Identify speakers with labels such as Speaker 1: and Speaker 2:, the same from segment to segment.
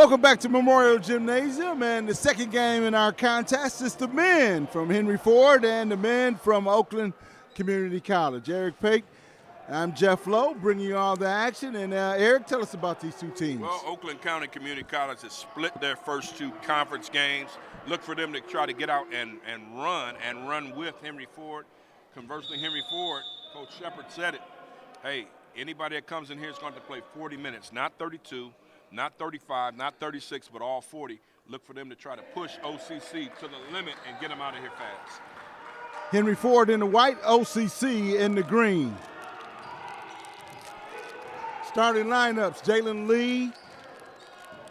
Speaker 1: Welcome back to Memorial Gymnasium, and the second game in our contest is the men from Henry Ford and the men from Oakland Community College. Eric Pate, I'm Jeff Lowe, bringing you all the action. And Eric, tell us about these two teams.
Speaker 2: Well, Oakland County Community College has split their first two conference games. Look for them to try to get out and run with Henry Ford. Conversely, Henry Ford, Coach Shepard said it, hey, anybody that comes in here is going to play 40 minutes, not 32. Not 35, not 36, but all 40. Look for them to try to push OCC to the limit and get them out of here fast.
Speaker 1: Henry Ford in the white, OCC in the green. Starting lineups, Jalen Lee,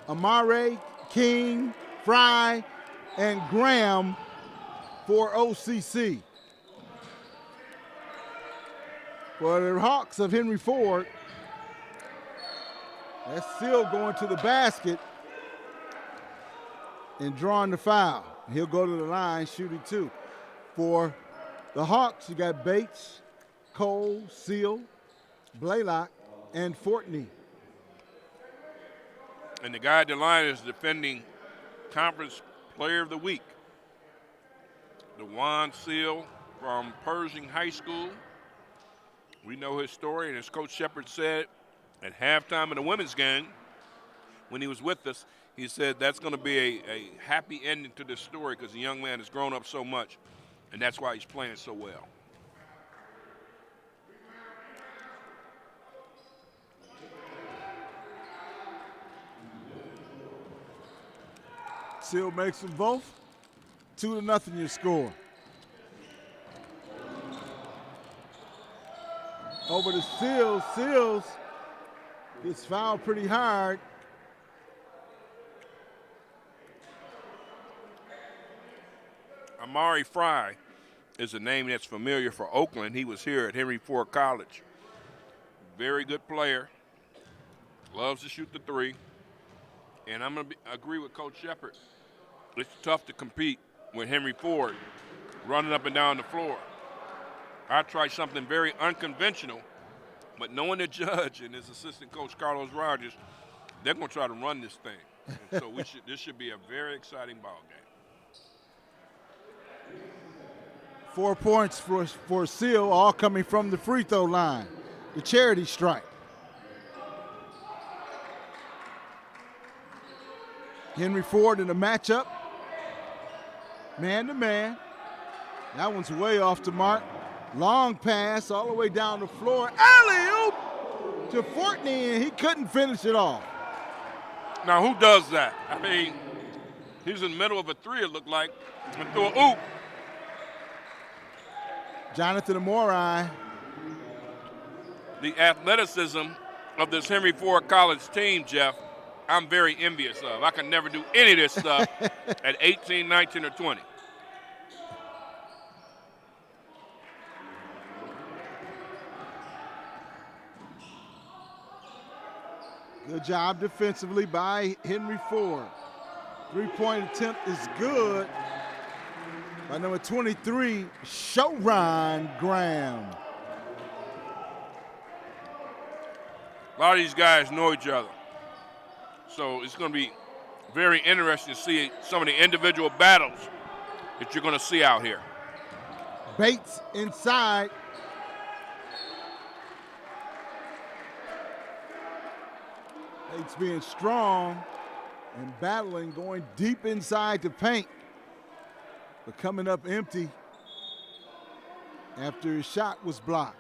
Speaker 1: Amare, King, Fry, and Graham for OCC. For the Hawks of Henry Ford, that's Seal going to the basket and drawing the foul. He'll go to the line, shooting two. For the Hawks, you got Bates, Cole, Seal, Blaylock, and Fortney.
Speaker 2: And the guy at the line is defending Conference Player of the Week. DeJuan Seal from Pershing High School. We know his story, and as Coach Shepard said, at halftime in the women's game, when he was with us, he said that's going to be a happy ending to this story because the young man has grown up so much, and that's why he's playing so well.
Speaker 1: Seal makes them both. 2-0 your score. Over to Seals. Seals gets fouled pretty hard.
Speaker 2: Amari Fry is a name that's familiar for Oakland. He was here at Henry Ford College. Very good player. Loves to shoot the three. And I'm going to agree with Coach Shepard. It's tough to compete with Henry Ford running up and down the floor. I tried something very unconventional. But knowing the judge and his assistant coach, Carlos Rogers, they're going to try to run this thing. And so this should be a very exciting ball game.
Speaker 1: 4 points for Seal, all coming from the free throw line, the charity stripe. Henry Ford in the matchup, man-to-man. That one's way off the mark. Long pass all the way down the floor. Alley-oop to Fortney, and he couldn't finish it off.
Speaker 2: Now, who does that? I mean, he's in the middle of a three, it looked like, and threw a oop.
Speaker 1: Jonathan Amori.
Speaker 2: The athleticism of this Henry Ford College team, Jeff, I'm very envious of. I can never do any of this stuff at 18, 19, or 20.
Speaker 1: Good job defensively by Henry Ford. Three-point attempt is good by number 23, Shoron Graham.
Speaker 2: A lot of these guys know each other. So it's going to be very interesting to see some of the individual battles that you're going to see out here.
Speaker 1: Bates inside. Bates being strong and battling, going deep inside the paint, but coming up empty after his shot was blocked.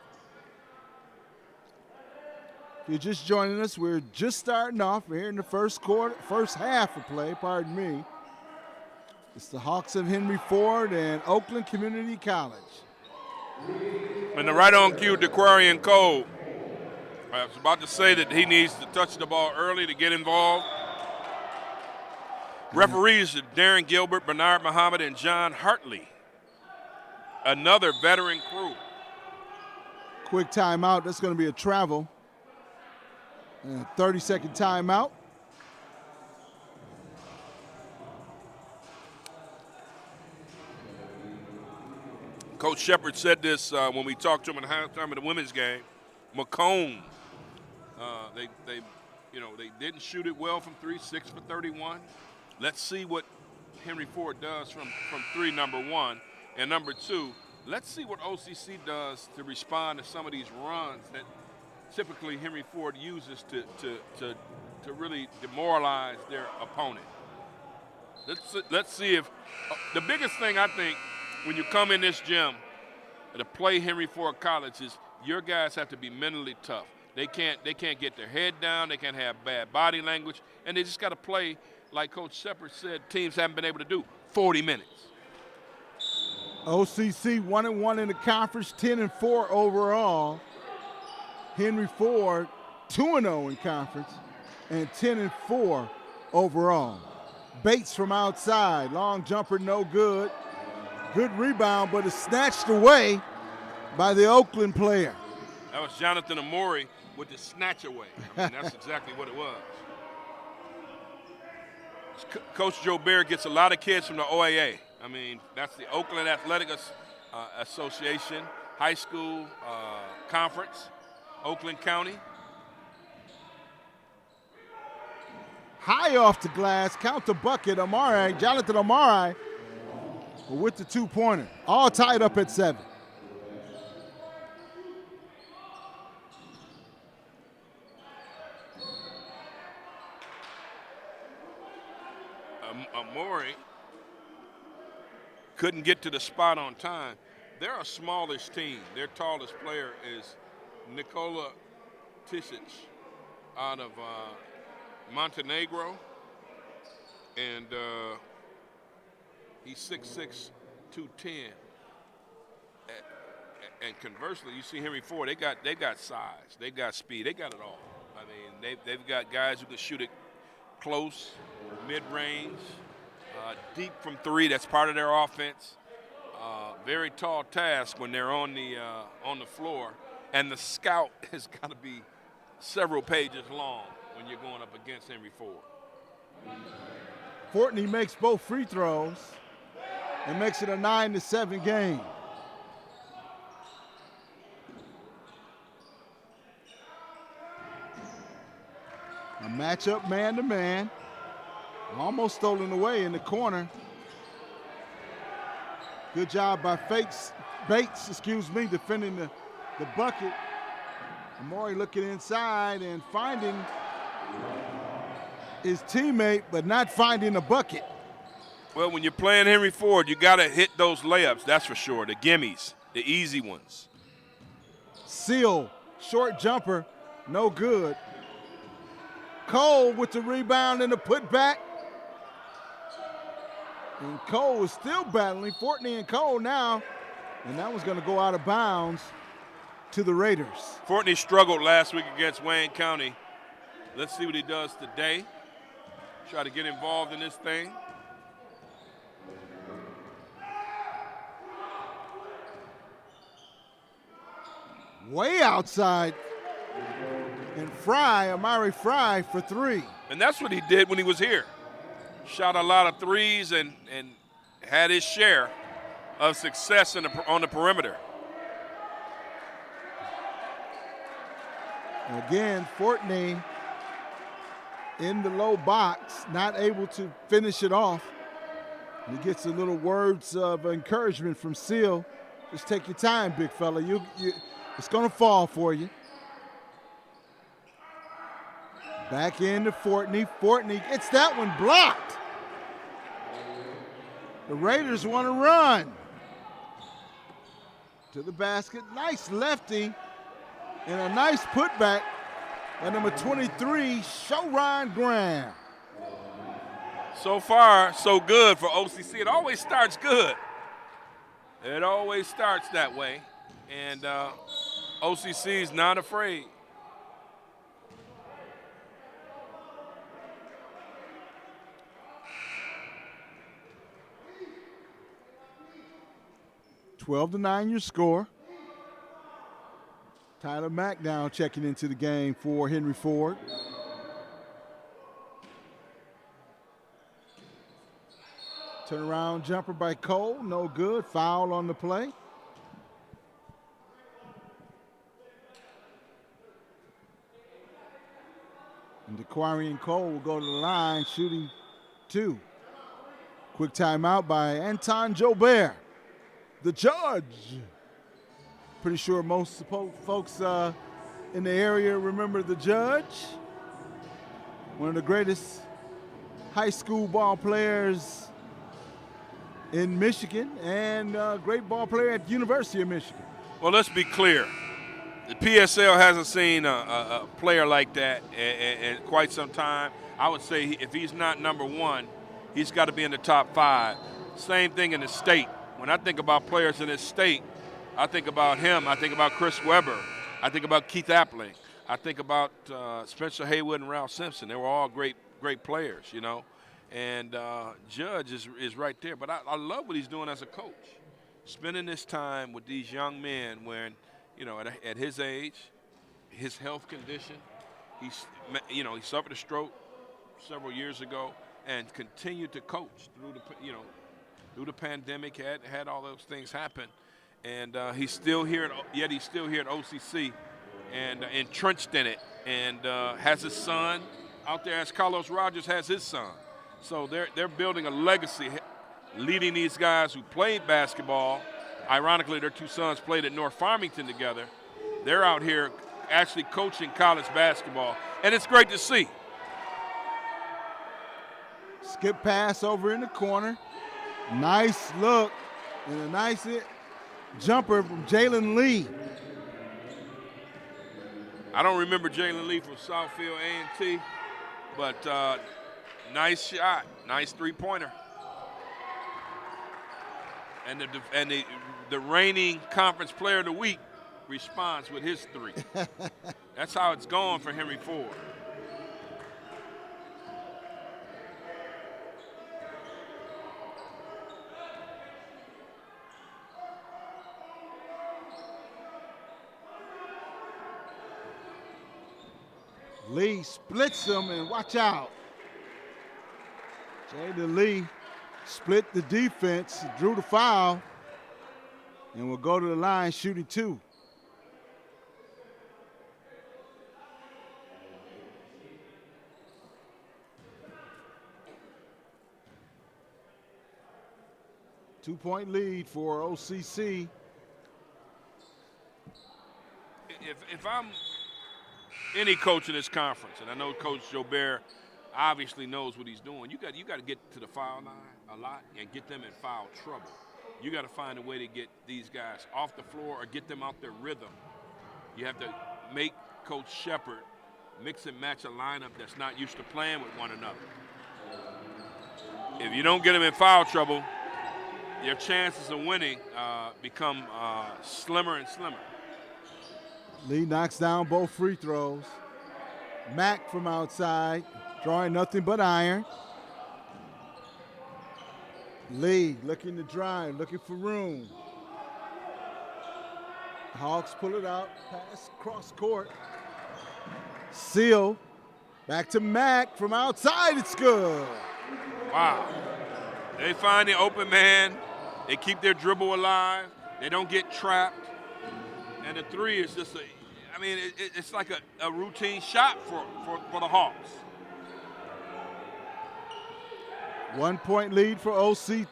Speaker 1: If you're just joining us, we're just starting off. We're here in the first half of play, pardon me. It's the Hawks of Henry Ford and Oakland Community College.
Speaker 2: And the right on cue, DeQuarian Cole. I was about to say that he needs to touch the ball early to get involved. Referees are Darren Gilbert, Bernard Muhammad, and John Hartley. Another veteran crew.
Speaker 1: Quick timeout. That's going to be a travel. And a 30-second timeout.
Speaker 2: Coach Shepard said this when we talked to him at halftime of the women's game. McComb, they they didn't shoot it well from three, 6 for 31. Let's see what Henry Ford does from three, number one. And number two, let's see what OCC does to respond to some of these runs that typically Henry Ford uses to really demoralize their opponent. Let's see if the biggest thing I think when you come in this gym to play Henry Ford College is your guys have to be mentally tough. They can't get their head down. They can't have bad body language, and they just got to play like Coach Shepard said. Teams haven't been able to do 40 minutes.
Speaker 1: OCC 1-1 in the conference, 10-4 overall. Henry Ford 2-0 in conference and 10-4 overall. Bates from outside, long jumper, no good. Good rebound, but it's snatched away by the Oakland player.
Speaker 2: That was Jonathan Amori with the snatch away. I mean, that's exactly what it was. Coach Joe Bear gets a lot of kids from the OAA. I mean, that's the Oakland Athletic Association High School Conference, Oakland County.
Speaker 1: High off the glass, count the bucket. Jonathan Amari with the two-pointer. All tied up at 7.
Speaker 2: Amori couldn't get to the spot on time. They're a smallish team. Their tallest player is Nikola Tisic out of Montenegro, and he's 6'6", 210. And conversely, you see Henry Ford. They got size, they got speed, they got it all. I mean, they've got guys who can shoot it close, mid-range, deep from three. That's part of their offense. Very tall task when they're on the floor, and the scout has got to be several pages long when you're going up against Henry Ford.
Speaker 1: Fortney makes both free throws and makes it a 9-7 game. A matchup man-to-man. Almost stolen away in the corner. Good job by Bates, defending the bucket. Amori looking inside and finding his teammate, but not finding a bucket.
Speaker 2: Well, when you're playing Henry Ford, you got to hit those layups, that's for sure, the gimmies, the easy ones.
Speaker 1: Seal, short jumper, no good. Cole with the rebound and the putback. And Cole is still battling. Fortney and Cole now. And that was going to go out of bounds to the Raiders.
Speaker 2: Fortney struggled last week against Wayne County. Let's see what he does today. Try to get involved in this thing.
Speaker 1: Way outside. And Amari Fry for 3.
Speaker 2: And that's what he did when he was here. Shot a lot of threes and had his share of success on the perimeter.
Speaker 1: Again, Fortney in the low box, not able to finish it off. He gets a little words of encouragement from Seal. Just take your time, big fella. It's going to fall for you. Back into Fortney. Fortney gets that one blocked. The Raiders want to run. To the basket. Nice lefty. And a nice putback by number 23, Shoron Graham.
Speaker 2: So far, so good for OCC. It always starts good. It always starts that way. And OCC is not afraid.
Speaker 1: Twelve to 9 your score. Tyler Mack now checking into the game for Henry Ford. Turnaround jumper by Cole, no good. Foul on the play. And DeQuarian Cole will go to the line, shooting 2. Quick timeout by Anton Jobert, the judge. Pretty sure most folks in the area remember the judge. One of the greatest high school ball players in Michigan and a great ball player at the University of Michigan.
Speaker 2: Well, let's be clear. The PSL hasn't seen a player like that in quite some time. I would say if he's not number 1, he's got to be in the top 5. Same thing in the state. When I think about players in this state, I think about him. I think about Chris Webber. I think about Keith Appling. I think about Spencer Haywood and Ralph Simpson. They were all great players, you know. And Judge is right there. But I love what he's doing as a coach, spending this time with these young men when, you know, at his age, his health condition, he suffered a stroke several years ago and continued to coach through the pandemic, had all those things happen. And he's still here at OCC and entrenched in it, and has his son out there as Carlos Rogers has his son. So they're building a legacy, leading these guys who played basketball. Ironically, their 2 sons played at North Farmington together. They're out here actually coaching college basketball, and it's great to see.
Speaker 1: Skip pass over in the corner. Nice look and a nice jumper from Jalen Lee.
Speaker 2: I don't remember Jalen Lee from Southfield A&T, but nice shot, nice 3-pointer. And the reigning conference player of the week responds with his 3. That's how it's going for Henry Ford.
Speaker 1: Lee splits them, and watch out. Jalen Lee split the defense, drew the foul, and will go to the line shooting 2. Two-point lead for OCC.
Speaker 2: If I'm any coach in this conference, and I know Coach Jobert obviously knows what he's doing, you got to get to the foul line a lot and get them in foul trouble. You got to find a way to get these guys off the floor or get them out their rhythm. You have to make Coach Shepard mix and match a lineup that's not used to playing with one another. If you don't get them in foul trouble, your chances of winning become slimmer and slimmer.
Speaker 1: Lee knocks down both free throws. Mack from outside, drawing nothing but iron. Lee looking to drive, looking for room. Hawks pull it out, pass cross court. Seal, back to Mack from outside, it's good.
Speaker 2: Wow. They find the open man. They keep their dribble alive. They don't get trapped. And the 3 is just it's like a routine shot for the Hawks.
Speaker 1: 1-point lead for OC.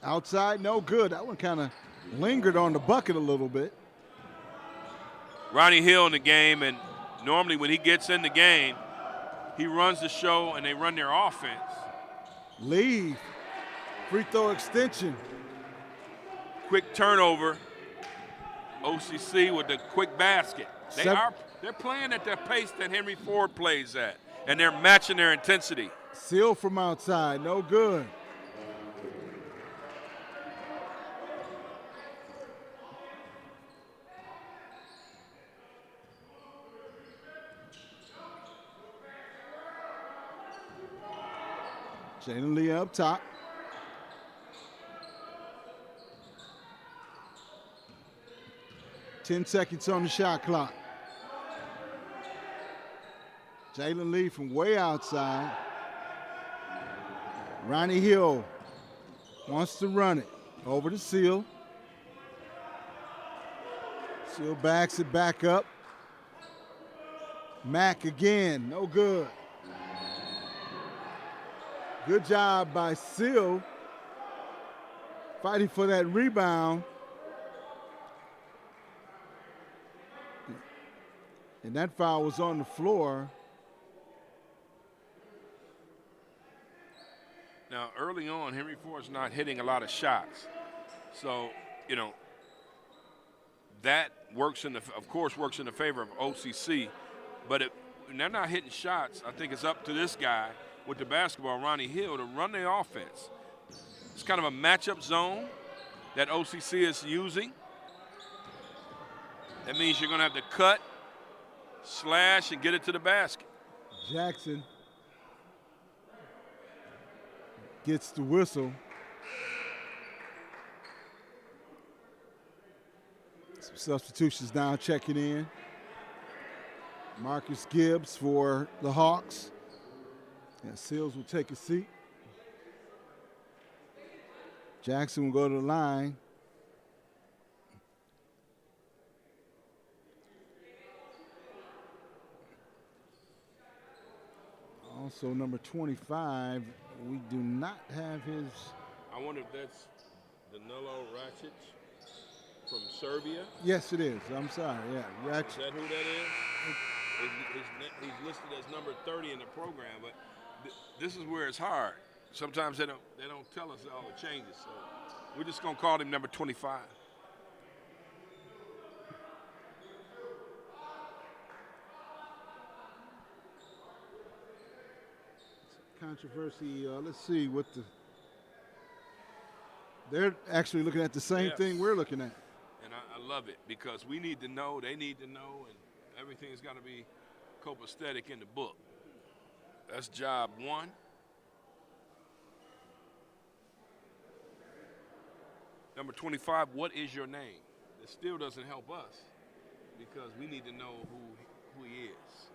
Speaker 1: Outside, no good. That one kind of lingered on the bucket a little bit.
Speaker 2: Ronnie Hill in the game, and normally when he gets in the game, he runs the show and they run their offense.
Speaker 1: Lee, free throw extension.
Speaker 2: Quick turnover. OCC with the quick basket. They're playing at the pace that Henry Ford plays at, and they're matching their intensity.
Speaker 1: Seal from outside, no good. Jalen Lee up top. Ten seconds on the shot clock. Jalen Lee from way outside. Ronnie Hill wants to run it. Over to Seal. Seal backs it back up. Mack again, no good. Good job by Seal fighting for that rebound. And that foul was on the floor.
Speaker 2: Now, early on, Henry Ford's not hitting a lot of shots. So, you know, that works of course, works in the favor of OCC. But when they're not hitting shots, I think it's up to this guy with the basketball, Ronnie Hill, to run the offense. It's kind of a matchup zone that OCC is using. That means you're going to have to cut, slash, and get it to the basket.
Speaker 1: Jackson gets the whistle. Some substitutions now checking in. Marcus Gibbs for the Hawks. And Seals will take a seat. Jackson will go to the line. Also, number 25, we do not have his.
Speaker 2: I wonder if that's Danilo Racic from Serbia.
Speaker 1: Yes, it is. I'm sorry. Yeah, Racic.
Speaker 2: Is that who that is? He's listed as number 30 in the program, but this is where it's hard. Sometimes they don't tell us all the changes, so we're just gonna call him number 25.
Speaker 1: Controversy. Let's see what they're actually looking at the same thing we're looking at.
Speaker 2: And I love it because we need to know, they need to know, and everything's got to be copacetic in the book. That's job one. Number 25, what is your name? It still doesn't help us because we need to know who he is.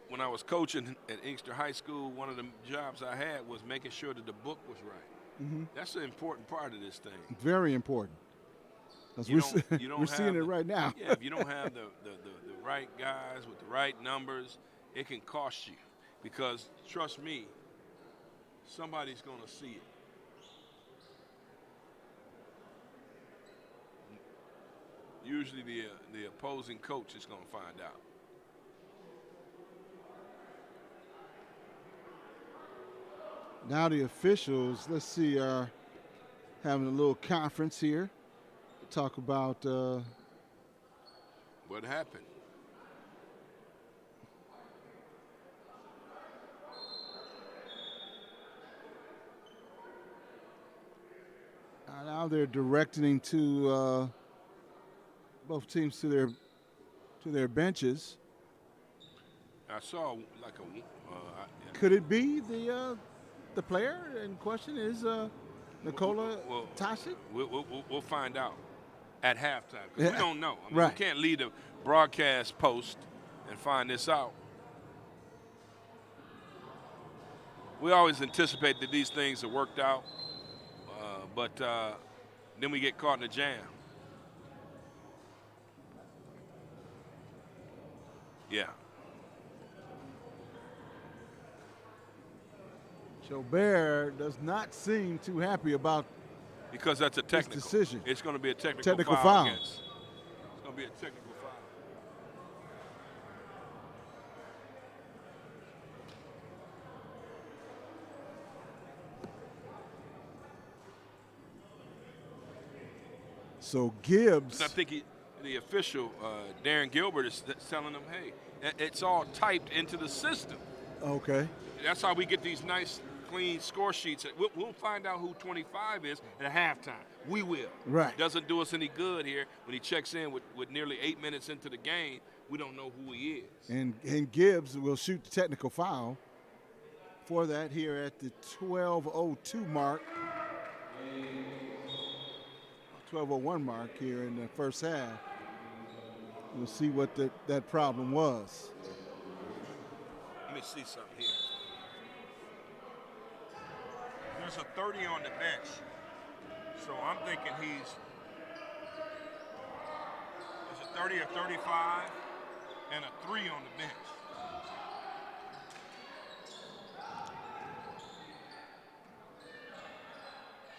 Speaker 2: When I was coaching at Inkster High School, one of the jobs I had was making sure that the book was right.
Speaker 1: Mm-hmm.
Speaker 2: That's an important part of this thing.
Speaker 1: Very important. We're seeing it right now.
Speaker 2: Yeah, if you don't have the right guys with the right numbers, it can cost you. Because, trust me, somebody's going to see it. Usually the opposing coach is going to find out.
Speaker 1: Now the officials, let's see, are having a little conference here to talk about
Speaker 2: what happened.
Speaker 1: Now they're directing to both teams to their benches.
Speaker 2: I saw like
Speaker 1: could it be the player in question is Nikola Tasic?
Speaker 2: We'll find out at halftime because we don't know. I mean,
Speaker 1: right.
Speaker 2: We can't leave the broadcast post and find this out. We always anticipate that these things are worked out, but then we get caught in a jam. Yeah.
Speaker 1: Jobert does not seem too happy about
Speaker 2: because that's a technical
Speaker 1: decision.
Speaker 2: It's going to be a technical
Speaker 1: foul.
Speaker 2: It's going to be a technical foul.
Speaker 1: So Gibbs.
Speaker 2: And I think the official, Darren Gilbert, is telling them, hey, it's all typed into the system.
Speaker 1: Okay.
Speaker 2: That's how we get these nice, clean score sheets. We'll find out who 25 is at halftime. We will.
Speaker 1: Right.
Speaker 2: It doesn't do us any good here when he checks in with nearly 8 minutes into the game. We don't know who he is.
Speaker 1: And Gibbs will shoot the technical foul for that here at the 12:02 mark. 12:01 mark here in the first half. We'll see what that problem was.
Speaker 2: Let me see something here. There's a 30 on the bench. So I'm thinking he's is it 30 or 35 and a 3 on the bench.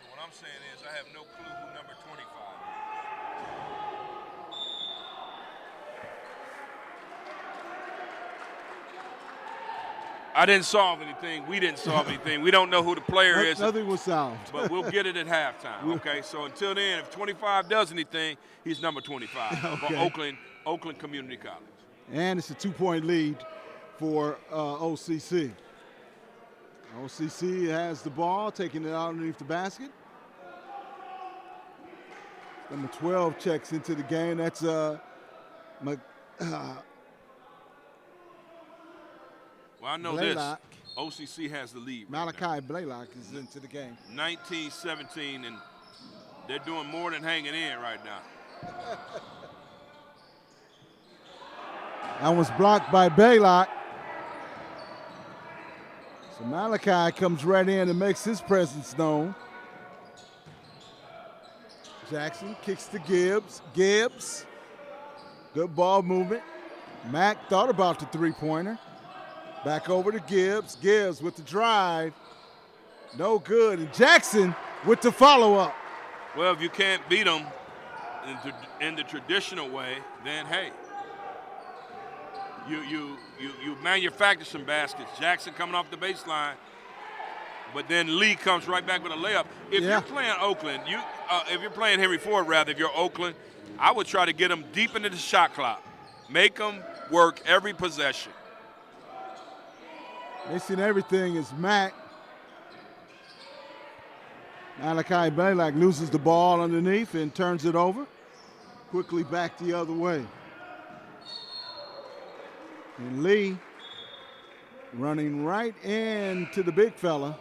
Speaker 2: So what I'm saying is I have no clue who number 25 is. I didn't solve anything. We didn't solve anything. We don't know who the player is.
Speaker 1: Nothing was solved.
Speaker 2: But we'll get it at halftime, okay? So until then, if 25 does anything, he's number 25
Speaker 1: Okay.
Speaker 2: for Oakland Community College.
Speaker 1: And it's a 2-point lead for OCC. OCC has the ball, taking it out underneath the basket. Number 12 checks into the game. That's
Speaker 2: Well, I know
Speaker 1: Blaylock.
Speaker 2: this. OCC has the lead.
Speaker 1: Malachi Blaylock is into the game.
Speaker 2: 19-17, and they're doing more than hanging in right now.
Speaker 1: That was blocked by Blaylock. So Malachi comes right in and makes his presence known. Jackson kicks to Gibbs. Gibbs, good ball movement. Mack thought about the three-pointer. Back over to Gibbs. Gibbs with the drive. No good. And Jackson with the follow-up.
Speaker 2: Well, if you can't beat them in the traditional way, then hey, you manufacture some baskets. Jackson coming off the baseline, but then Lee comes right back with a layup. If you're playing Oakland, if you're playing Henry Ford, rather, if you're Oakland, I would try to get them deep into the shot clock. Make them work every possession.
Speaker 1: Missing everything is Mack. Malachi Blaylock loses the ball underneath and turns it over. Quickly back the other way. And Lee running right into the big fella.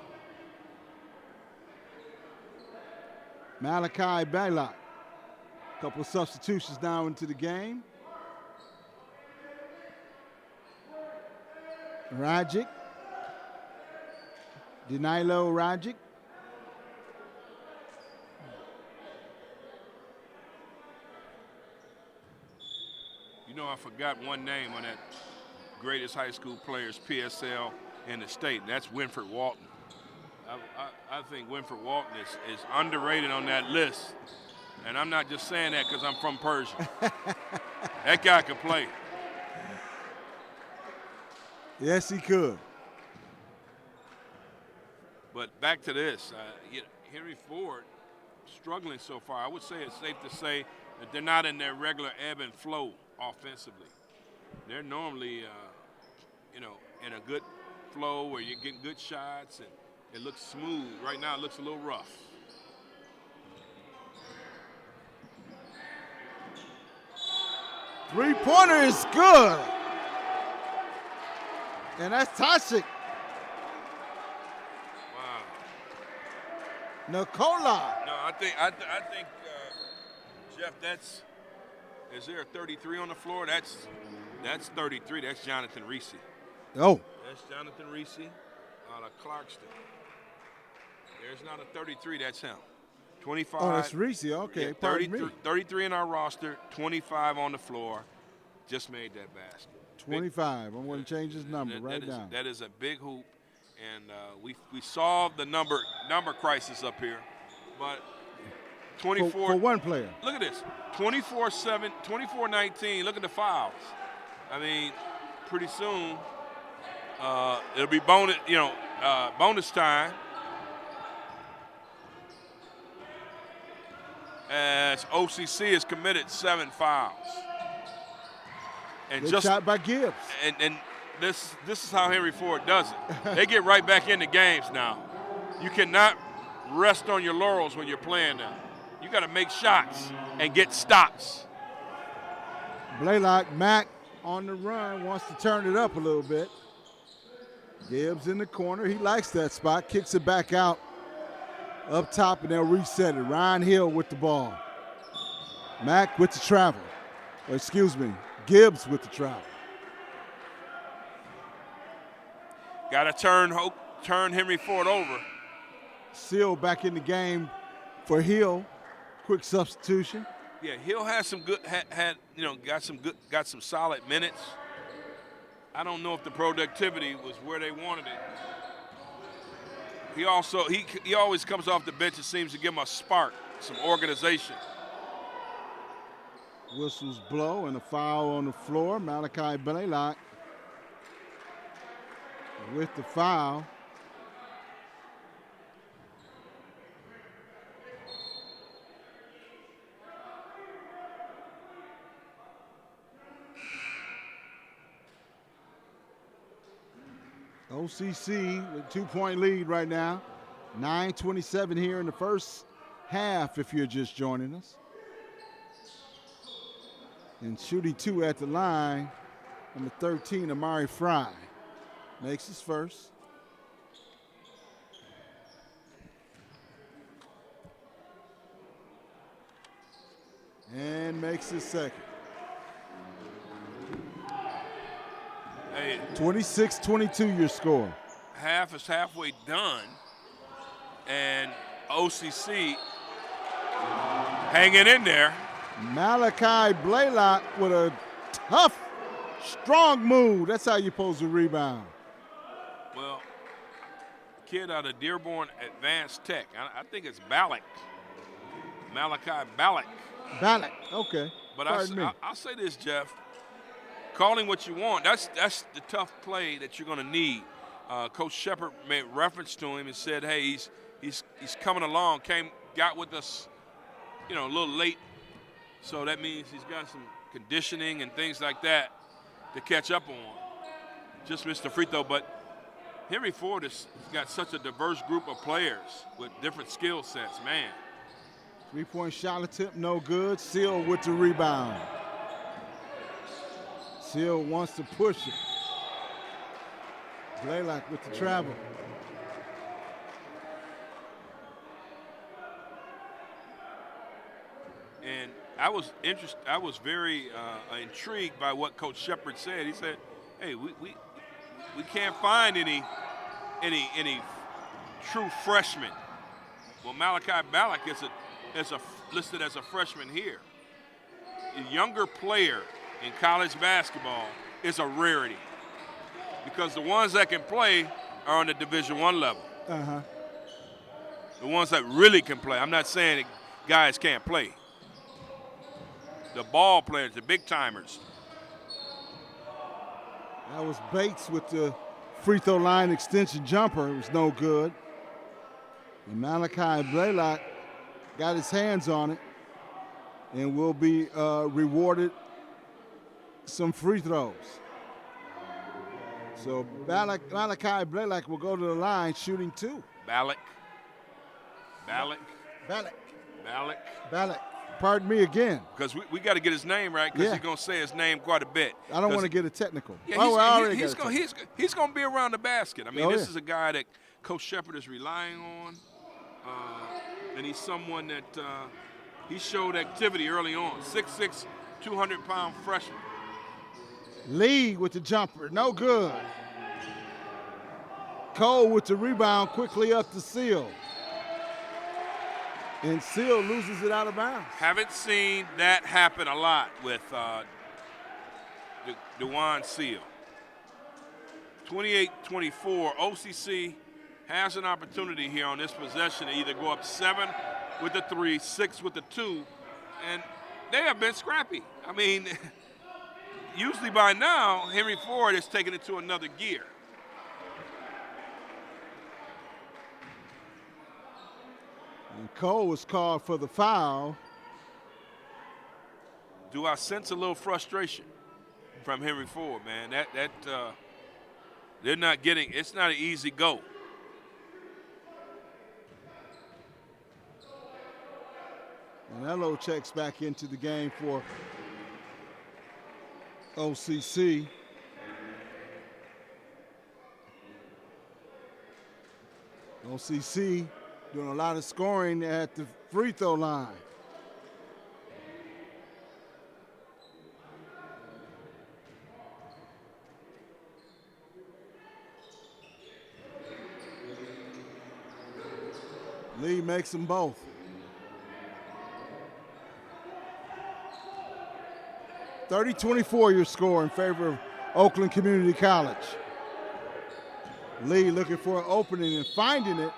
Speaker 1: Malachi Blaylock. Couple of substitutions now into the game. Rajic. Danilo Rajic.
Speaker 2: You know, I forgot one name on that greatest high school players PSL in the state, and that's Winford Walton. I think Winford Walton is underrated on that list. And I'm not just saying that because I'm from Persia. That guy can play.
Speaker 1: Yes, he could.
Speaker 2: But back to this, Henry Ford struggling so far. I would say it's safe to say that they're not in their regular ebb and flow offensively. They're normally, in a good flow where you're getting good shots and it looks smooth. Right now it looks a little rough.
Speaker 1: Three-pointer is good. And that's Tashik.
Speaker 2: Wow.
Speaker 1: Nicola.
Speaker 2: No, I think Jeff, is there a 33 on the floor? That's 33. That's Jonathan Reese.
Speaker 1: Oh.
Speaker 2: That's Jonathan Reese out of Clarkston. There's not a 33. That's him. 25.
Speaker 1: Oh, that's Reese. Okay.
Speaker 2: Yeah, 33 in our roster, 25 on the floor. Just made that basket.
Speaker 1: 25. I'm going to change his number now.
Speaker 2: That is a big hoop, and we solved the number crisis up here. But 24
Speaker 1: for one player.
Speaker 2: Look at this. 24-7, 24-19. Look at the fouls. I mean, pretty soon it'll be bonus time. As OCC has committed 7 fouls. And
Speaker 1: Good shot by Gibbs.
Speaker 2: And this is how Henry Ford does it. They get right back into games now. You cannot rest on your laurels when you're playing now. You got to make shots and get stops.
Speaker 1: Blaylock, Mack on the run, wants to turn it up a little bit. Gibbs in the corner. He likes that spot. Kicks it back out up top, and they'll reset it. Ryan Hill with the ball. Mack with the travel. Or excuse me, Gibbs with the travel.
Speaker 2: Got to turn Henry Ford over.
Speaker 1: Seal back in the game for Hill. Quick substitution.
Speaker 2: Yeah, Hill has some good got some solid minutes. I don't know if the productivity was where they wanted it. He always comes off the bench and seems to give him a spark, some organization.
Speaker 1: Whistles blow and a foul on the floor. Malachi Blaylock with the foul. OCC with a 2-point lead right now. 9:27 here in the first half if you're just joining us. And shooting 2 at the line, number 13, Amari Fry. Makes his first. And makes his second.
Speaker 2: Hey,
Speaker 1: 26-22 your score.
Speaker 2: half is halfway done, and OCC hanging in there.
Speaker 1: Malachi Blaylock with a tough, strong move. That's how you're supposed to rebound.
Speaker 2: Well, kid out of Dearborn Advanced Tech. I think it's Ballack. Malachi Ballack.
Speaker 1: Ballack, okay.
Speaker 2: But I'll say this, Jeff. Calling what you want, that's the tough play that you're going to need. Coach Shepard made reference to him and said, hey, he's coming along, got with us, a little late. So that means he's got some conditioning and things like that to catch up on. Just missed the free throw, but Henry Ford has got such a diverse group of players with different skill sets, man.
Speaker 1: 3-point shot attempt, no good. Seal with the rebound. Seal wants to push it. Blaylock with the travel.
Speaker 2: And I was very intrigued by what Coach Shepard said. He said, "Hey, we can't find any true freshmen." Well, Malachi Ballack is listed as a freshman here. A younger player in college basketball is a rarity because the ones that can play are on the Division I level.
Speaker 1: Uh-huh.
Speaker 2: The ones that really can play. I'm not saying that guys can't play. The ball players, the big timers.
Speaker 1: That was Bates with the free throw line extension jumper. It was no good. And Malachi Blaylock got his hands on it and will be rewarded some free throws. So Malachi Blaylock will go to the line shooting 2.
Speaker 2: Ballack.
Speaker 1: Pardon me again.
Speaker 2: Because we got to get his name right because he's going to say his name quite a bit.
Speaker 1: I don't want to get a technical.
Speaker 2: Yeah, he's going to be around the basket. I mean, this is a guy that Coach Shepard is relying on. And he's someone that he showed activity early on. 6'6", 200-pound freshman.
Speaker 1: Lee with the jumper, no good. Cole with the rebound, quickly up to Seal. And Seal loses it out of bounds.
Speaker 2: Haven't seen that happen a lot with DeJuan Seal. 28-24, OCC has an opportunity here on this possession to either go up 7 with the 3, 6 with the 2, and they have been scrappy. I mean, usually by now, Henry Ford has taken it to another gear.
Speaker 1: And Cole was called for the foul.
Speaker 2: Do I sense a little frustration from Henry Ford, man? They're not getting, it's not an easy go.
Speaker 1: And Elo checks back into the game for OCC. OCC doing a lot of scoring at the free throw line. Lee makes them both. 30-24 your score in favor of Oakland Community College. Lee looking for an opening and finding it.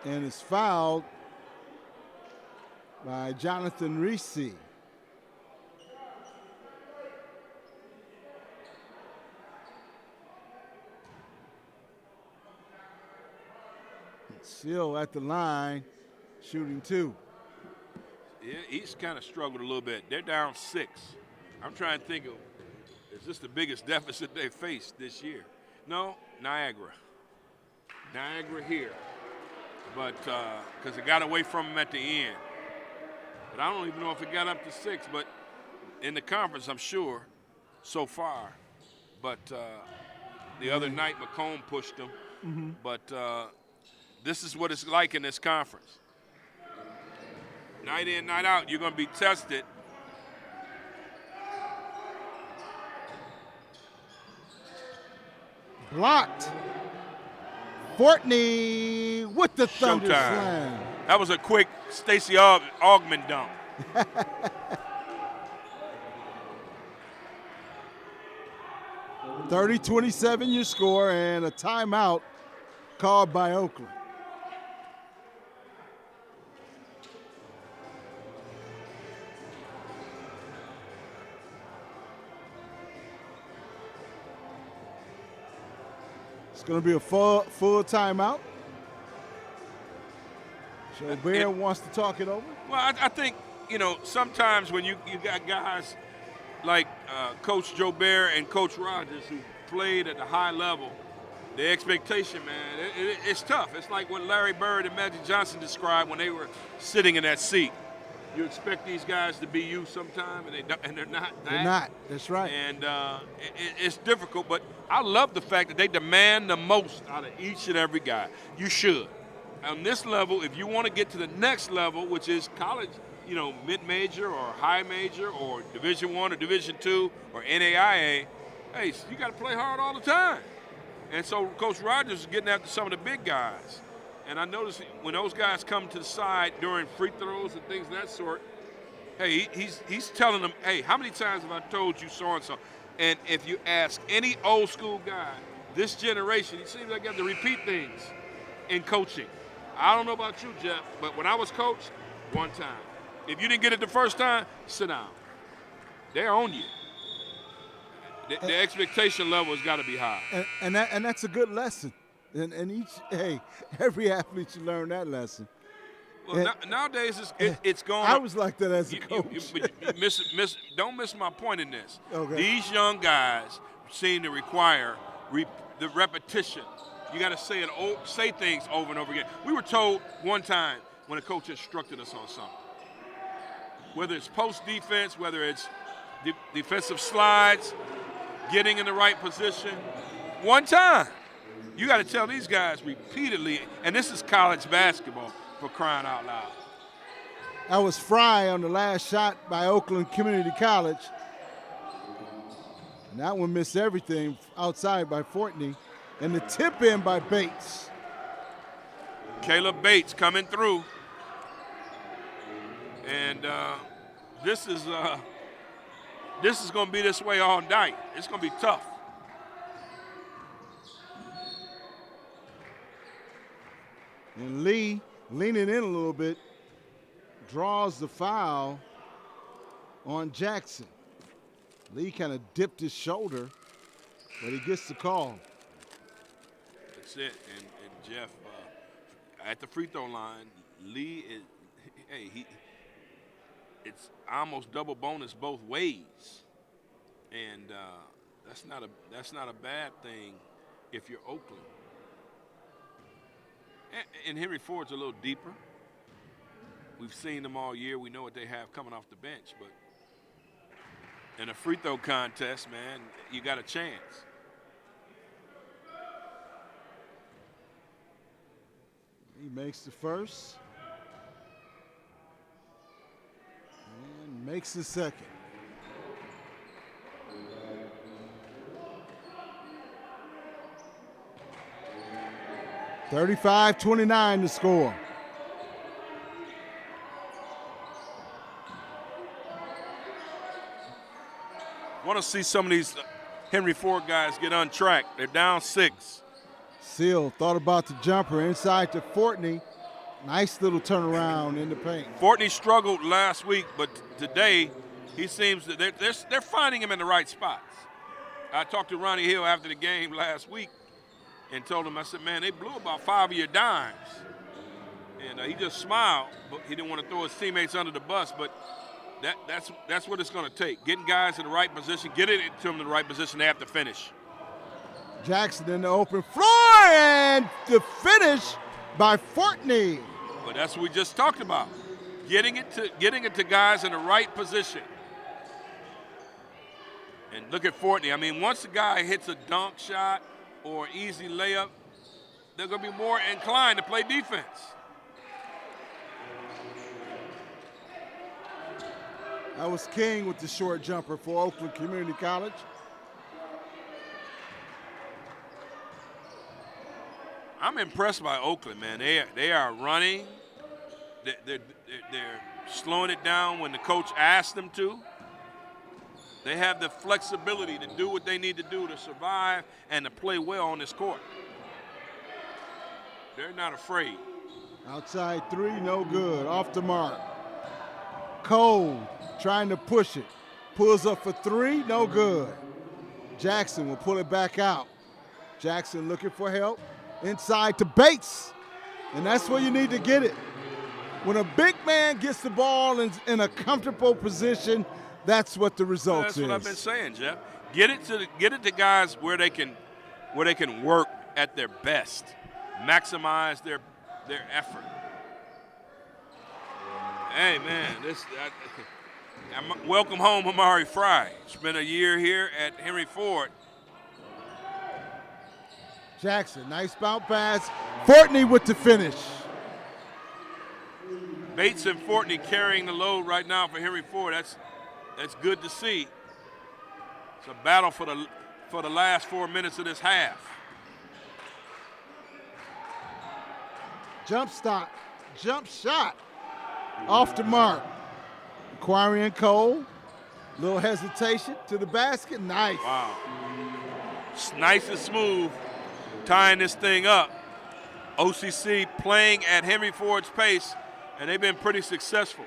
Speaker 1: And is fouled by Jonathan Reese. Still at the line, shooting 2.
Speaker 2: Yeah, he's kind of struggled a little bit. They're down 6. I'm trying to think of, is this the biggest deficit they faced this year? No, Niagara. Niagara here. But because it got away from him at the end. But I don't even know if it got up to 6, but in the conference, I'm sure, so far. But the other night, McComb pushed him.
Speaker 1: Mm-hmm.
Speaker 2: But this is what it's like in this conference. Night in, night out, you're going to be tested.
Speaker 1: Blocked. Fortney with the thunder slam.
Speaker 2: That was a quick Stacey Augman dunk.
Speaker 1: 30-27 your score, and a timeout called by Oakland. It's going to be a full timeout. So Bear wants to talk it over.
Speaker 2: Well, I think, sometimes when you got guys like Coach Joe Bear and Coach Rogers who played at a high level, the expectation, man, it's tough. It's like what Larry Bird and Magic Johnson described when they were sitting in that seat. You expect these guys to be you sometime, and they're not.
Speaker 1: They're not. That's right.
Speaker 2: And it's difficult, but I love the fact that they demand the most out of each and every guy. You should. On this level, if you want to get to the next level, which is college, mid-major or high major or Division I or Division II or NAIA, hey, you got to play hard all the time. And so Coach Rogers is getting after some of the big guys. And I noticed when those guys come to the side during free throws and things of that sort, hey, he's telling them, hey, how many times have I told you so-and-so? And if you ask any old school guy, this generation, it seems like you have to repeat things in coaching. I don't know about you, Jeff, but when I was coached, one time. If you didn't get it the first time, sit down. They're on you. The expectation level has got to be high.
Speaker 1: And that's a good lesson. And every athlete should learn that lesson.
Speaker 2: Well, nowadays it's going.
Speaker 1: I was like that as a coach.
Speaker 2: Don't miss my point in this.
Speaker 1: Okay.
Speaker 2: These young guys seem to require the repetition. You got to say things over and over again. We were told one time when a coach instructed us on something, whether it's post defense, whether it's defensive slides, getting in the right position. One time, you got to tell these guys repeatedly, and this is college basketball, for crying out loud.
Speaker 1: That was Fry on the last shot by Oakland Community College. And that one missed everything outside by Fortney. And the tip in by Bates.
Speaker 2: Caleb Bates coming through. And this is going to be this way all night. It's going to be tough.
Speaker 1: And Lee, leaning in a little bit, draws the foul on Jackson. Lee kind of dipped his shoulder, but he gets the call.
Speaker 2: That's it. And Jeff, at the free throw line, Lee is, it's almost double bonus both ways. And that's not a bad thing if you're Oakland. And Henry Ford's a little deeper. We've seen them all year. We know what they have coming off the bench. But in a free throw contest, man, you got a chance.
Speaker 1: He makes the first. And makes the second. (35-29) to score.
Speaker 2: want to see some of these Henry Ford guys get untracked. They're down 6.
Speaker 1: Seal thought about the jumper inside to Fortney. Nice little turnaround in the paint.
Speaker 2: Fortney struggled last week, but today he seems that they're finding him in the right spots. I talked to Ronnie Hill after the game last week and told him, I said, man, they blew about 5 of your dimes. And he just smiled, but he didn't want to throw his teammates under the bus. But that's what it's going to take. Getting guys in the right position, getting it to them in the right position, they have to finish.
Speaker 1: Jackson in the open floor, and the finish by Fortney.
Speaker 2: But that's what we just talked about. Getting it to guys in the right position. And look at Fortney. I mean, once a guy hits a dunk shot or easy layup, they're going to be more inclined to play defense.
Speaker 1: That was King with the short jumper for Oakland Community College.
Speaker 2: I'm impressed by Oakland, man. They are running. They're slowing it down when the coach asks them to. They have the flexibility to do what they need to do to survive and to play well on this court. They're not afraid.
Speaker 1: Outside 3, no good. Off the mark. Cole trying to push it. Pulls up for 3, no good. Jackson will pull it back out. Jackson looking for help. Inside to Bates. And that's where you need to get it. When a big man gets the ball in a comfortable position, that's what the result is.
Speaker 2: That's what I've been saying, Jeff. Get it to guys where they can work at their best, maximize their effort. Hey man, welcome home, Amari Fry. It's been a year here at Henry Ford.
Speaker 1: Jackson, nice bounce pass. Fortney with the finish.
Speaker 2: Bates and Fortney carrying the load right now for Henry Ford. That's good to see. It's a battle for the last 4 minutes of this half.
Speaker 1: Jump shot. Off the mark. Aquarian Cole. Little hesitation to the basket. Nice.
Speaker 2: Wow. Nice and smooth. Tying this thing up. OCC playing at Henry Ford's pace, and they've been pretty successful.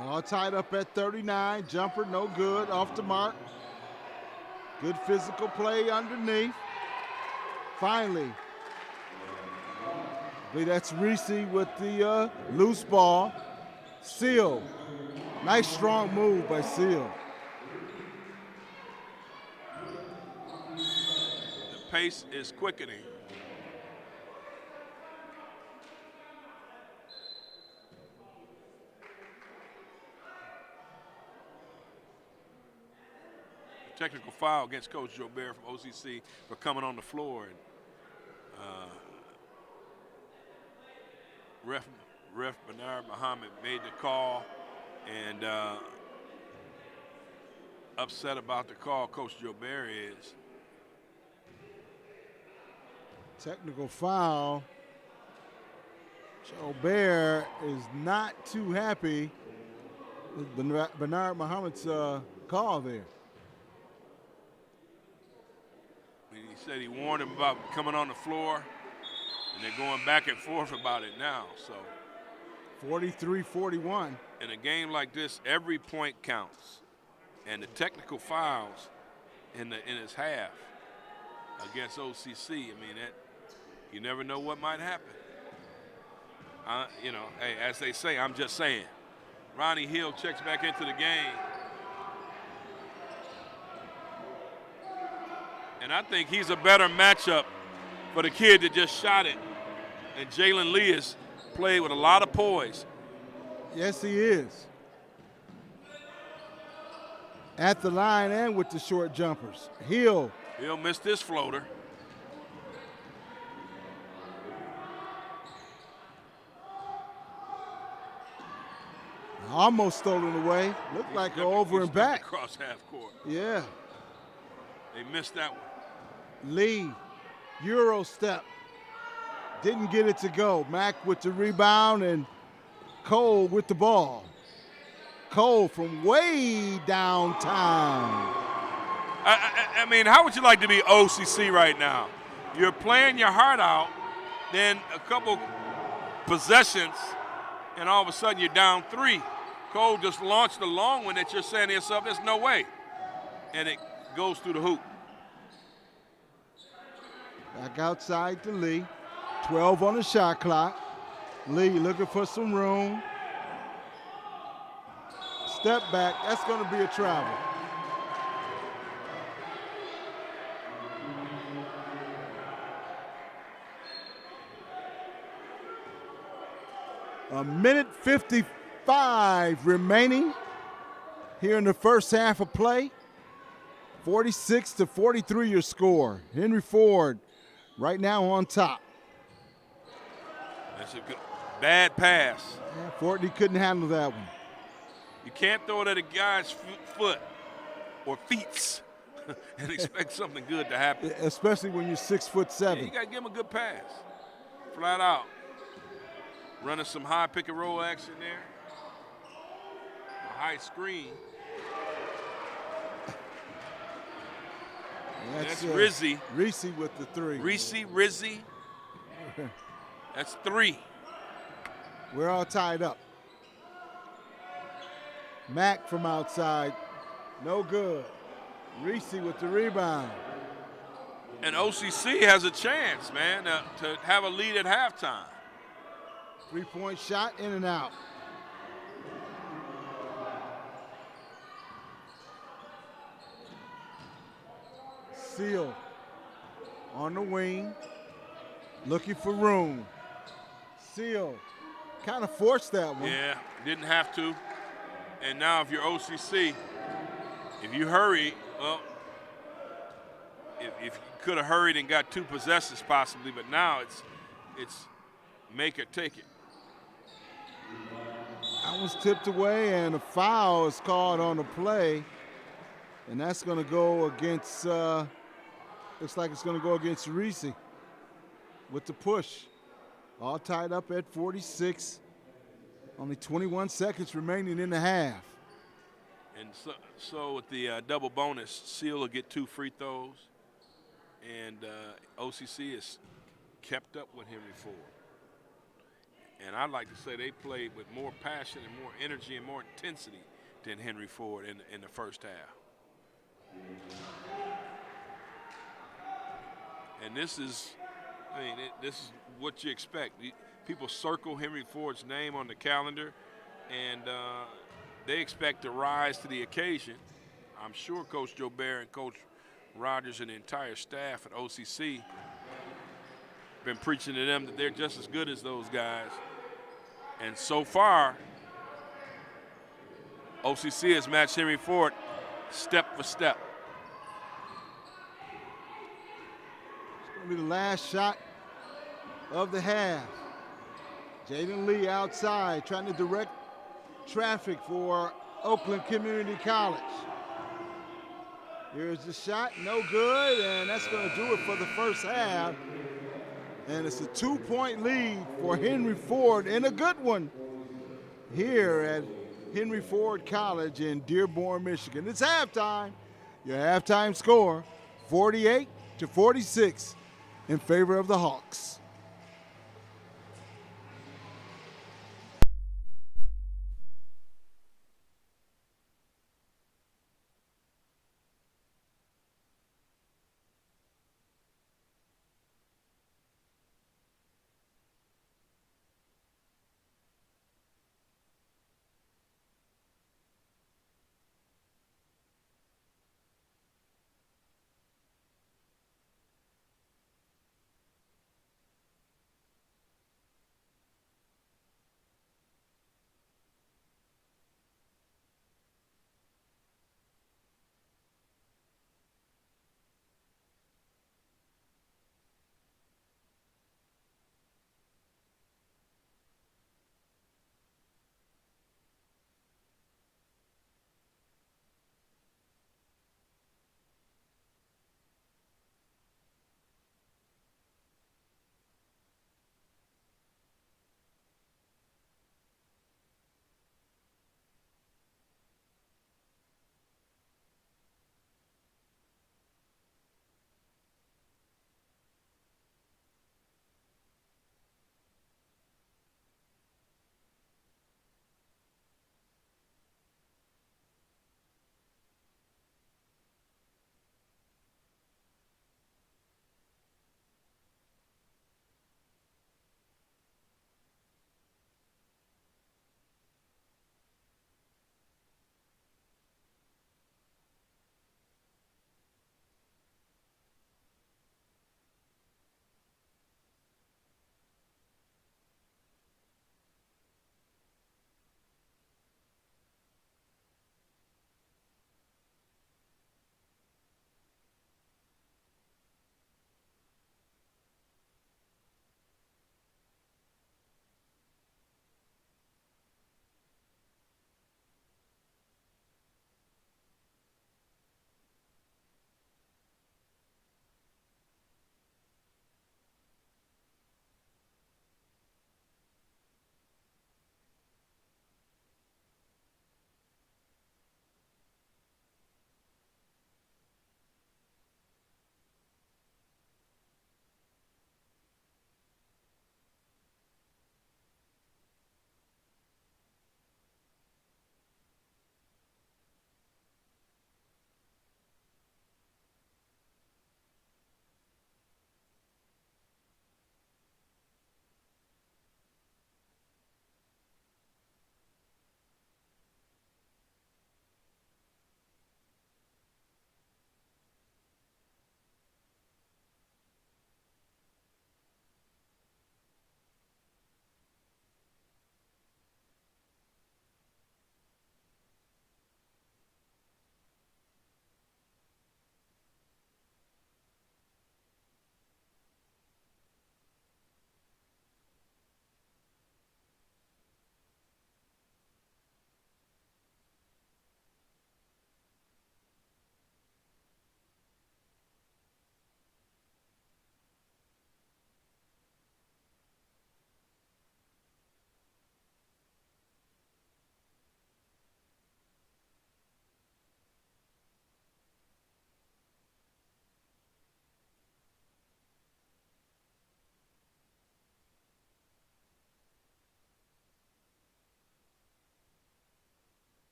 Speaker 1: All tied up at 39. Jumper, no good. Off the mark. Good physical play underneath. Finally. I believe that's Reese with the loose ball. Seal. Nice strong move by Seal.
Speaker 2: The pace is quickening. Technical foul against Coach Joe Bear from OCC for coming on the floor. And Ref Bernard Muhammad made the call and upset about the call. Coach Joe Bear is.
Speaker 1: Technical foul. Joe Bear is not too happy with Bernard Muhammad's call there.
Speaker 2: He said he warned him about coming on the floor, and they're going back and forth about it now. So
Speaker 1: 43-41.
Speaker 2: In a game like this, every point counts, and the technical fouls in his half against OCC. I mean, you never know what might happen. Hey, as they say, I'm just saying. Ronnie Hill checks back into the game. And I think he's a better matchup for the kid that just shot it. And Jalen Lee has played with a lot of poise.
Speaker 1: Yes, he is. At the line and with the short jumpers. Hill
Speaker 2: missed this floater.
Speaker 1: Almost stolen away. Looked like an over and back.
Speaker 2: Across half court.
Speaker 1: Yeah.
Speaker 2: They missed that one.
Speaker 1: Lee, Euro step. Didn't get it to go. Mack with the rebound and Cole with the ball. Cole from way downtown.
Speaker 2: I mean, how would you like to be OCC right now? You're playing your heart out, then a couple possessions, and all of a sudden you're down 3. Cole just launched a long one that you're saying to yourself, there's no way. And it goes through the hoop.
Speaker 1: Back outside to Lee. 12 on the shot clock. Lee looking for some room. Step back. That's going to be a travel. A minute 55 remaining here in the first half of play. 46-43 your score. Henry Ford right now on top.
Speaker 2: That's a good, bad pass.
Speaker 1: Yeah, Ford couldn't handle that one.
Speaker 2: You can't throw it at a guy's foot or feet and expect something good to happen.
Speaker 1: Especially when you're 6'7".
Speaker 2: Yeah, you got to give him a good pass. Flat out. Running some high pick and roll action there. A high screen. That's Rizzi.
Speaker 1: Reese with the 3.
Speaker 2: Rizzi. That's 3.
Speaker 1: We're all tied up. Mack from outside. No good. Reese with the rebound.
Speaker 2: And OCC has a chance, man, to have a lead at halftime.
Speaker 1: 3-point shot, in and out. Seal on the wing, looking for room. Seal kind of forced that one.
Speaker 2: Yeah, didn't have to. And now if you're OCC, if you hurry, well, if you could have hurried and got 2 possessions possibly, but now it's make it, take it.
Speaker 1: That was tipped away, and a foul is called on the play, and that's going to go against, looks like it's going to go against Reese with the push. All tied up at 46. Only 21 seconds remaining in the half.
Speaker 2: And so with the double bonus, Seal will get 2 free throws, and OCC is kept up with Henry Ford. And I'd like to say they played with more passion and more energy and more intensity than Henry Ford in the first half. And this is, this is what you expect. People circle Henry Ford's name on the calendar, and they expect to rise to the occasion. I'm sure Coach Jobert and Coach Rogers and the entire staff at OCC been preaching to them that they're just as good as those guys. And so far, OCC has matched Henry Ford step for step.
Speaker 1: It's going to be the last shot of the half. Jaden Lee outside trying to direct traffic for Oakland Community College. Here's the shot, no good, and that's going to do it for the first half. And it's a 2-point lead for Henry Ford, and a good one here at Henry Ford College in Dearborn, Michigan. It's halftime. Your halftime score, 48-46 in favor of the Hawks.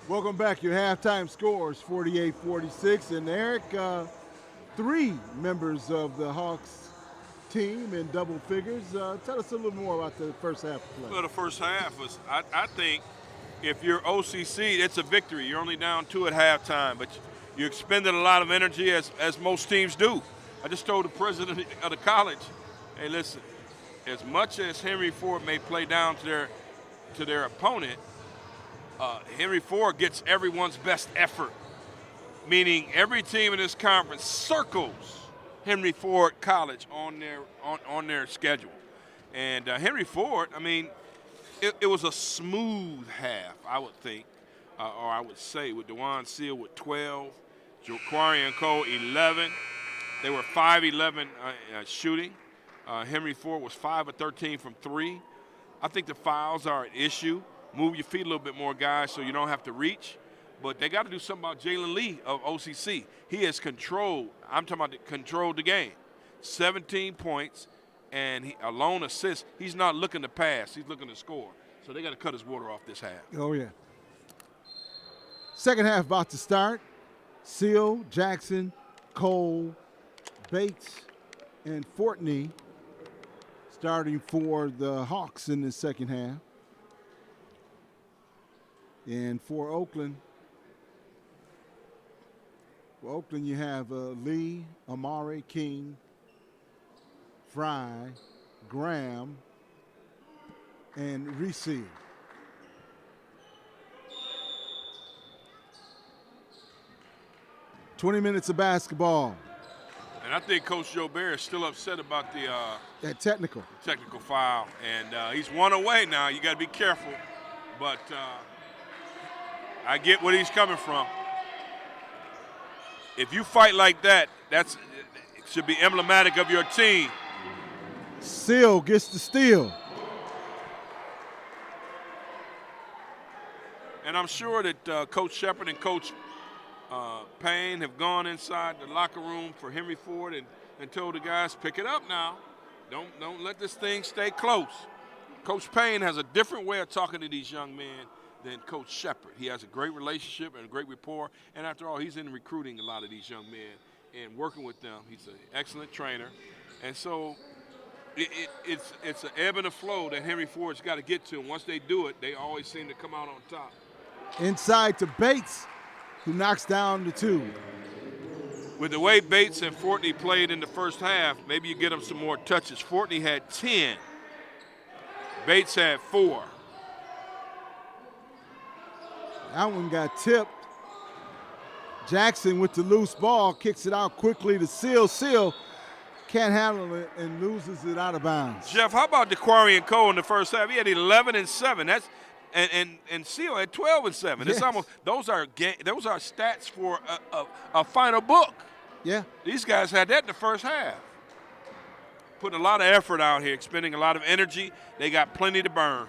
Speaker 1: Welcome back. Your halftime score is 48-46. And Eric, 3 members of the Hawks team in double figures. Tell us a little more about the first half of play.
Speaker 2: Well, the first half was, I think, if you're OCC, it's a victory. You're only down 2 at halftime, but you expended a lot of energy as most teams do. I just told the president of the college, hey, listen, as much as Henry Ford may play down to their opponent, Henry Ford gets everyone's best effort, meaning every team in this conference circles Henry Ford College on their schedule. And Henry Ford, I mean, it was a smooth half, I would think, or I would say, with DeJuan Seal with 12, Jaquarian Cole 11. They were 5-11 shooting. Henry Ford was 5 of 13 from 3. I think the fouls are an issue. Move your feet a little bit more, guys, so you don't have to reach. But they got to do something about Jalen Lee of OCC. He has controlled the game. 17 points and a lone assist. He's not looking to pass. He's looking to score. So they got to cut his water off this half.
Speaker 1: Oh, yeah. Second half about to start. Seal, Jackson, Cole, Bates, and Fortney starting for the Hawks in the second half. And for Oakland, you have Lee, Amari, King, Fry, Graham, and Reese. "20 minutes of basketball."
Speaker 2: And I think Coach Joe Bear is still upset about
Speaker 1: that technical
Speaker 2: foul. And he's 1 away now. You got to be careful. But I get where he's coming from. If you fight like that, it should be emblematic of your team.
Speaker 1: Seal gets the steal.
Speaker 2: And I'm sure that Coach Shepard and Coach Payne have gone inside the locker room for Henry Ford and told the guys, pick it up now. Don't let this thing stay close. Coach Payne has a different way of talking to these young men than Coach Shepard. He has a great relationship and a great rapport. And after all, he's in recruiting a lot of these young men and working with them. He's an excellent trainer. And so it's an ebb and a flow that Henry Ford's got to get to. And once they do it, they always seem to come out on top.
Speaker 1: Inside to Bates, who knocks down the 2.
Speaker 2: With the way Bates and Fortney played in the first half, maybe you get them some more touches. Fortney had 10. Bates had 4.
Speaker 1: That one got tipped. Jackson with the loose ball kicks it out quickly to Seal. Seal can't handle it and loses it out of bounds.
Speaker 2: Jeff, how about Jaquarian Cole in the first half? He had 11 and 7. And Seal had 12 and 7.
Speaker 1: Yes.
Speaker 2: It's almost those are stats for a final book.
Speaker 1: Yeah.
Speaker 2: These guys had that in the first half. Putting a lot of effort out here, expending a lot of energy. They got plenty to burn.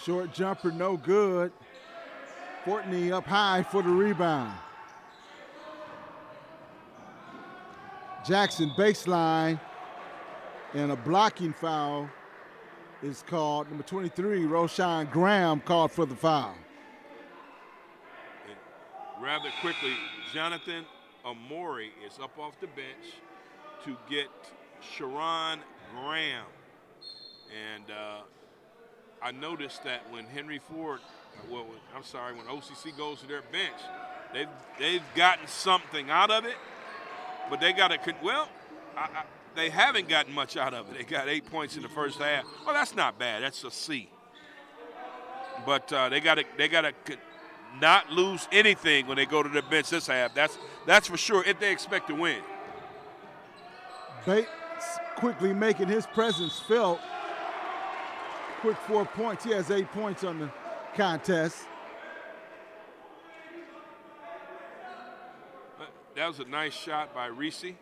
Speaker 1: Short jumper, no good. Fortney up high for the rebound. Jackson baseline, and a blocking foul is called. Number 23, Roshan Graham, called for the foul.
Speaker 2: And rather quickly, Jonathan Amori is up off the bench to get Sharon Graham. And I noticed that when Henry Ford, when OCC goes to their bench, they've gotten something out of it, but they got to, they haven't gotten much out of it. They got 8 points in the first half. Well, that's not bad. That's a C. But they got to not lose anything when they go to the bench this half. That's for sure if they expect to win.
Speaker 1: Bates quickly making his presence felt. Quick 4 points. He has 8 points on the contest.
Speaker 2: That was a nice shot by Reese. He's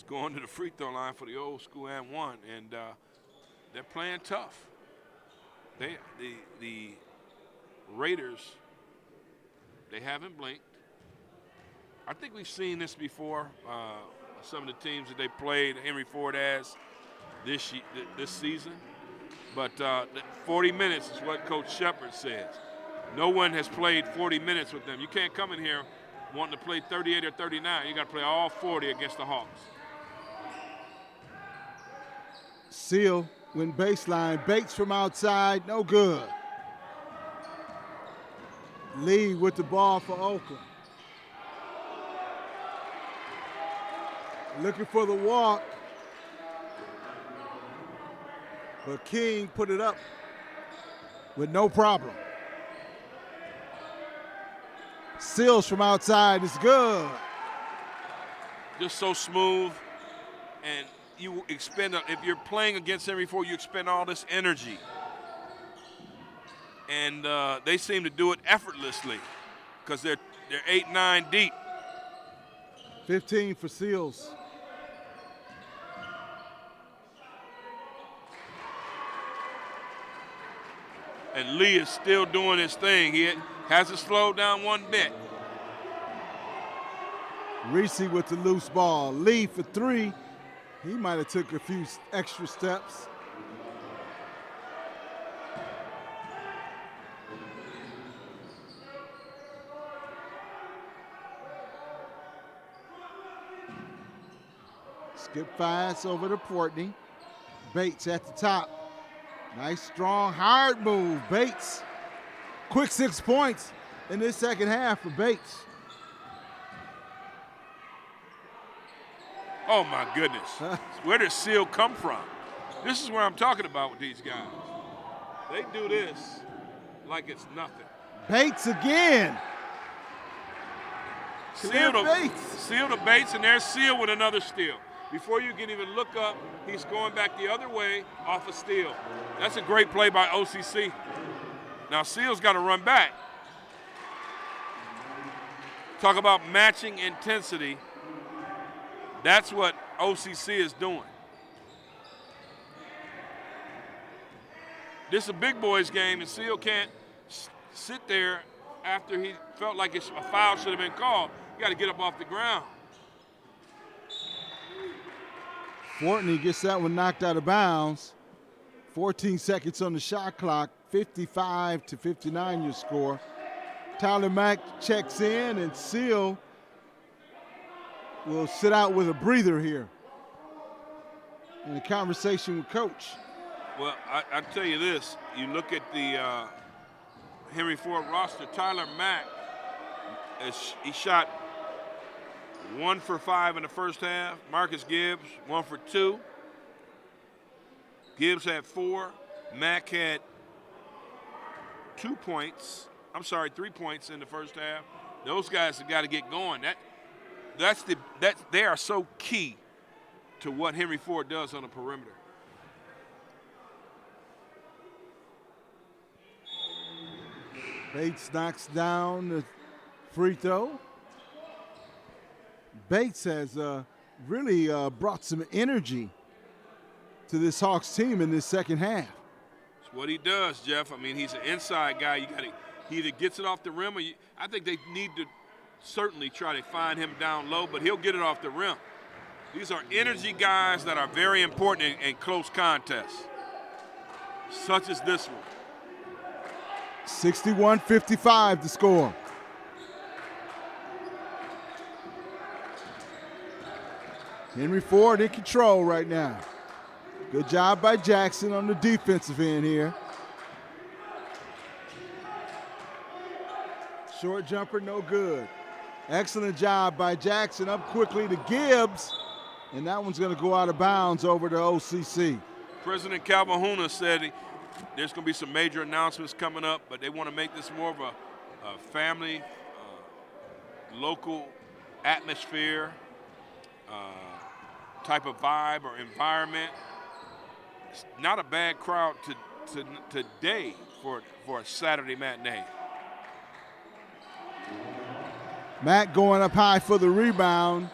Speaker 2: going to the free throw line for the old school and 1, and they're playing tough. The Raiders, they haven't blinked. I think we've seen this before. Some of the teams that they played, Henry Ford has this season. But 40 minutes is what Coach Shepard says. No one has played 40 minutes with them. You can't come in here wanting to play 38 or 39. You got to play all 40 against the Hawks.
Speaker 1: Seal went baseline. Bates from outside, no good. Lee with the ball for Oakland. Looking for the walk. But King put it up with no problem. Seals from outside is good.
Speaker 2: Just so smooth, and you expend, if you're playing against Henry Ford, you expend all this energy. And they seem to do it effortlessly because they're 8-9 deep.
Speaker 1: 15 for Seals.
Speaker 2: And Lee is still doing his thing. He hasn't slowed down one bit.
Speaker 1: Reese with the loose ball. Lee for three. He might have took a few extra steps. Skip pass over to Portney. Bates at the top. Nice, strong, hard move. Bates. Quick 6 points in this second half for Bates.
Speaker 2: Oh, my goodness. Where did Seal come from? This is where I'm talking about with these guys. They do this like it's nothing.
Speaker 1: Bates again.
Speaker 2: Seal to Bates, and there's Seal with another steal. Before you can even look up, he's going back the other way off a steal. That's a great play by OCC. Now Seal's got to run back. Talk about matching intensity. That's what OCC is doing. This is a big boys game, and Seal can't sit there after he felt like a foul should have been called. You got to get up off the ground.
Speaker 1: Fortney gets that one knocked out of bounds. 14 seconds on the shot clock. 55-59 your score. Tyler Mack checks in, and Seal will sit out with a breather here in a conversation with Coach.
Speaker 2: Well, I tell you this. You look at the Henry Ford roster. Tyler Mack, he shot 1 for 5 in the first half. Marcus Gibbs, 1 for 2. Gibbs had 4. Mack had 3 points in the first half. Those guys have got to get going. They are so key to what Henry Ford does on the perimeter.
Speaker 1: Bates knocks down the free throw. Bates has really brought some energy to this Hawks team in this second half.
Speaker 2: It's what he does, Jeff. I mean, he's an inside guy. He either gets it off the rim or I think they need to certainly try to find him down low, but he'll get it off the rim. These are energy guys that are very important in close contests, such as this one.
Speaker 1: 61-55 the score. Henry Ford in control right now. Good job by Jackson on the defensive end here. Short jumper, no good. Excellent job by Jackson. Up quickly to Gibbs, and that one's going to go out of bounds over to OCC.
Speaker 2: President Calvahuna said there's going to be some major announcements coming up, but they want to make this more of a family, local atmosphere, type of vibe or environment. It's not a bad crowd today for a Saturday matinee.
Speaker 1: Matt going up high for the rebound.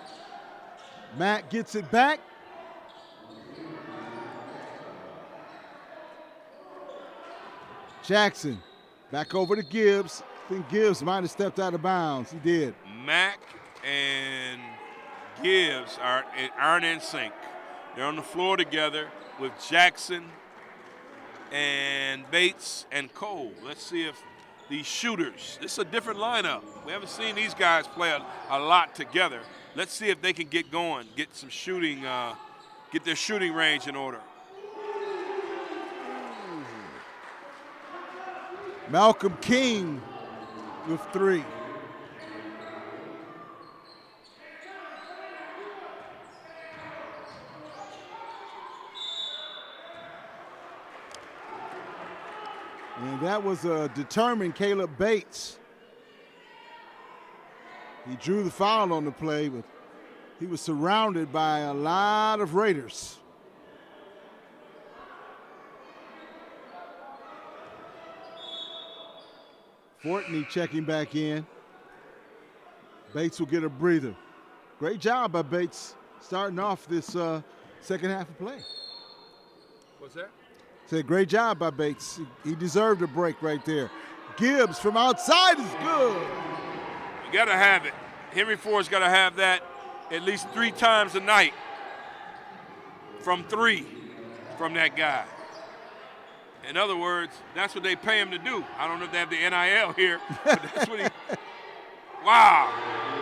Speaker 1: Matt gets it back. Jackson back over to Gibbs. I think Gibbs might have stepped out of bounds. He did.
Speaker 2: Mack and Gibbs aren't in sync. They're on the floor together with Jackson and Bates and Cole. Let's see if these shooters, this is a different lineup. We haven't seen these guys play a lot together. Let's see if they can get going, get some shooting, get their shooting range in order.
Speaker 1: Malcolm King with 3. And that was a determined Caleb Bates. He drew the foul on the play, but he was surrounded by a lot of Raiders. Fortney checking back in. Bates will get a breather. Great job by Bates starting off this second half of play.
Speaker 2: What's that?
Speaker 1: Said great job by Bates. He deserved a break right there. Gibbs from outside is good.
Speaker 2: You got to have it. Henry Ford's got to have that at least 3 times a night from 3 from that guy. In other words, that's what they pay him to do. I don't know if they have the NIL here, but that's what he. Wow.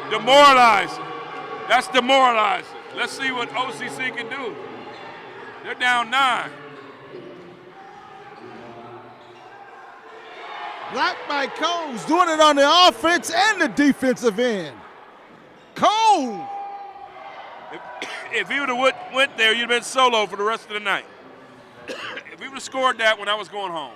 Speaker 2: Demoralizing. That's demoralizing. Let's see what OCC can do. They're down 9.
Speaker 1: Black by Coles doing it on the offense and the defensive end. Cole.
Speaker 2: If he would have went there, you'd have been solo for the rest of the night. If he would have scored that when I was going home.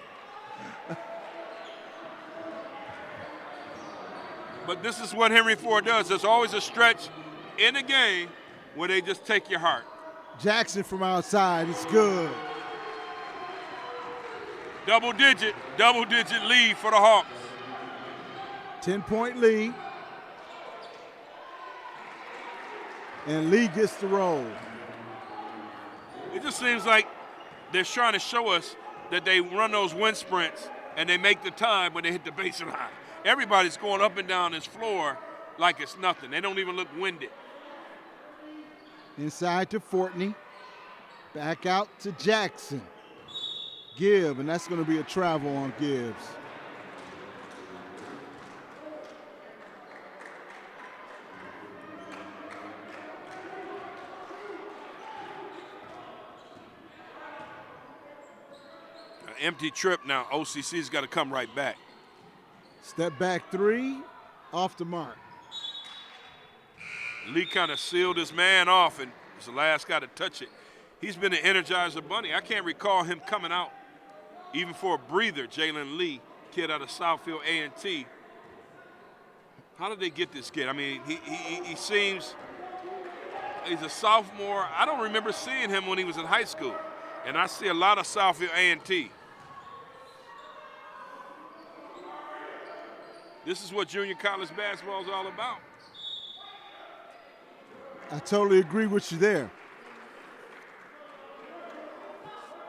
Speaker 2: But this is what Henry Ford does. There's always a stretch in the game where they just take your heart.
Speaker 1: Jackson from outside is good.
Speaker 2: Double-digit lead for the Hawks.
Speaker 1: 10-point lead. And Lee gets the roll.
Speaker 2: It just seems like they're trying to show us that they run those wind sprints and they make the time when they hit the baseline. Everybody's going up and down this floor like it's nothing. They don't even look winded.
Speaker 1: Inside to Fortney. Back out to Jackson. Gibbs, and that's going to be a travel on Gibbs.
Speaker 2: Empty trip now. OCC's got to come right back.
Speaker 1: Step back 3, off the mark.
Speaker 2: Lee kind of sealed his man off and was the last guy to touch it. He's been an Energizer bunny. I can't recall him coming out, even for a breather. Jalen Lee, kid out of Southfield A&T. How did they get this kid? I mean, he seems, he's a sophomore. I don't remember seeing him when he was in high school. And I see a lot of Southfield A&T. This is what junior college basketball is all about.
Speaker 1: I totally agree with you there.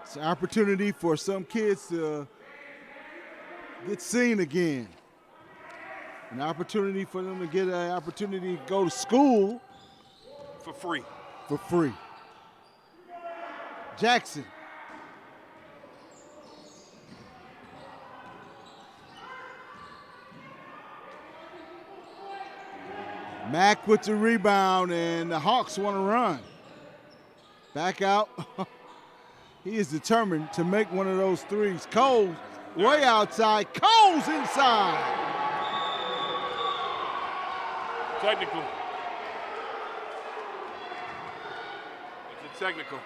Speaker 1: It's an opportunity for some kids to get seen again. An opportunity for them to get an opportunity to go to school.
Speaker 2: For free.
Speaker 1: For free. Jackson. Mack with the rebound, and the Hawks want to run. Back out. He is determined to make one of those threes. Cole way outside. Cole's inside.
Speaker 2: Technical. It's a technical.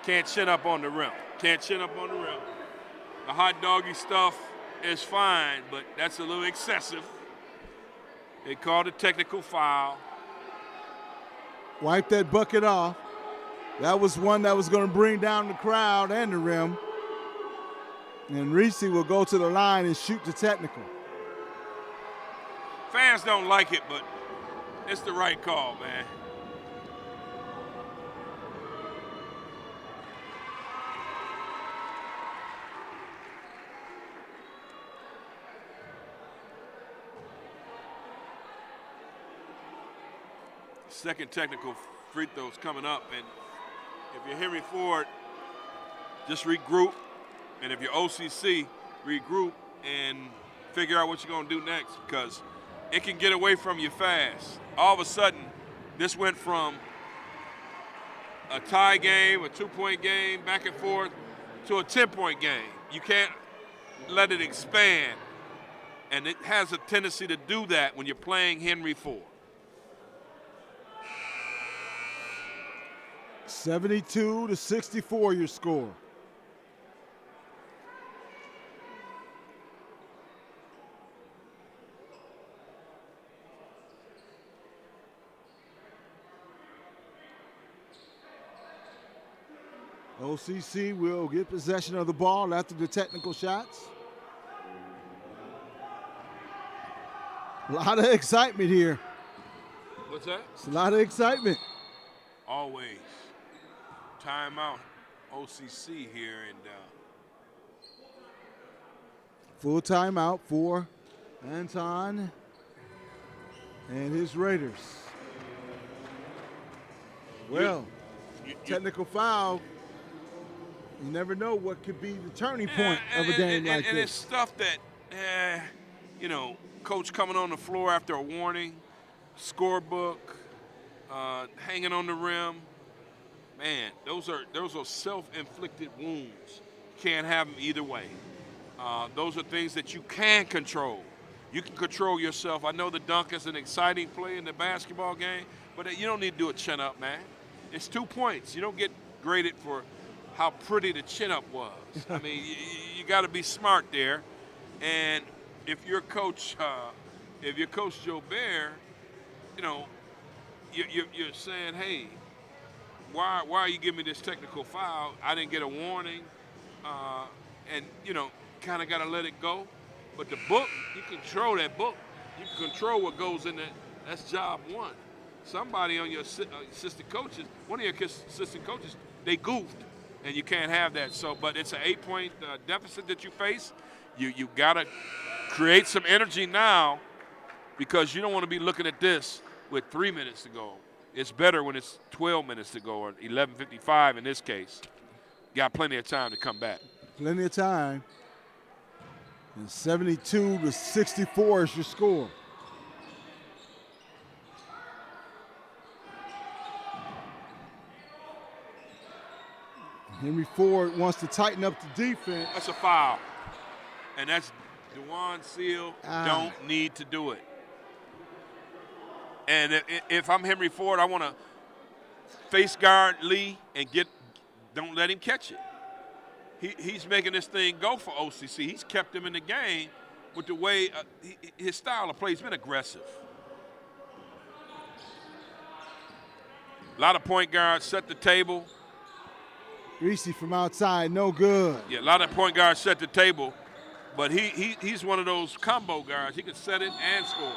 Speaker 2: Can't chin up on the rim. Can't chin up on the rim. The hot doggy stuff is fine, but that's a little excessive. They called a technical foul.
Speaker 1: Wipe that bucket off. That was one that was going to bring down the crowd and the rim. And Reese will go to the line and shoot the technical.
Speaker 2: Fans don't like it, but it's the right call, man. Second technical free throws coming up, and if you're Henry Ford, just regroup And if you're OCC, regroup and figure out what you're going to do next, because it can get away from you fast. All of a sudden, this went from a tie game, a 2-point game, back and forth, to a 10-point game. You can't let it expand. And it has a tendency to do that when you're playing Henry Ford.
Speaker 1: 72-64 your score. OCC will get possession of the ball after the technical shots. A lot of excitement here.
Speaker 2: What's that?
Speaker 1: It's a lot of excitement.
Speaker 2: Always. Timeout, OCC here, and
Speaker 1: full timeout for Anton and his Raiders. Well, technical foul. You never know what could be the turning point of a game like this.
Speaker 2: And it's stuff that, you know, coach coming on the floor after a warning, scorebook, hanging on the rim. Man, those are self-inflicted wounds. Can't have them either way. Those are things that you can control. You can control yourself. I know the dunk is an exciting play in the basketball game, but you don't need to do a chin-up, man. It's 2 points. You don't get graded for how pretty the chin-up was. I mean, you got to be smart there. And if you're Coach Joe Bear, you know, you're saying, hey, why are you giving me this technical foul? I didn't get a warning, and you know, kind of got to let it go. But the book, you control that book. You can control what goes in there. That's job one. Somebody on your assistant coaches, one of your assistant coaches, they goofed, and you can't have that. So, but it's an 8-point deficit that you face. You got to create some energy now, because you don't want to be looking at this with 3 minutes to go. It's better when it's 12 minutes to go, or 11:55 in this case. You got plenty of time to come back.
Speaker 1: Plenty of time. And 72-64 is your score. Henry Ford wants to tighten up the defense.
Speaker 2: That's a foul. And that's DeJuan Seal don't need to do it. And if I'm Henry Ford, I want to face guard Lee and don't let him catch it. He's making this thing go for OCC. He's kept him in the game with the way his style of play. He's been aggressive. A lot of point guards set the table.
Speaker 1: Reese from outside, no good.
Speaker 2: Yeah, a lot of point guards set the table, but he's one of those combo guards. He can set it and score.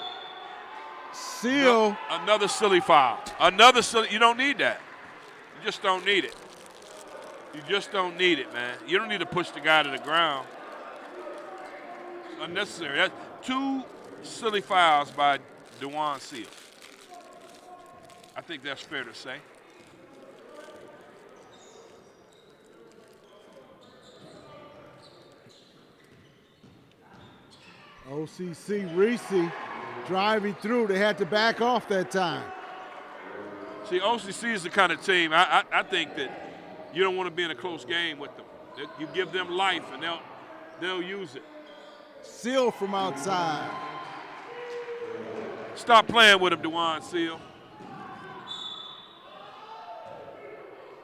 Speaker 1: Seal.
Speaker 2: Another silly foul. Another silly. You don't need that. You just don't need it. You just don't need it, man. You don't need to push the guy to the ground. It's unnecessary. That's 2 silly fouls by DeJuan Seal. I think that's fair to say.
Speaker 1: OCC Reese driving through. They had to back off that time.
Speaker 2: See, OCC is the kind of team, I think that you don't want to be in a close game with them. You give them life, and they'll use it.
Speaker 1: Seal from outside.
Speaker 2: Stop playing with him, DeJuan Seal.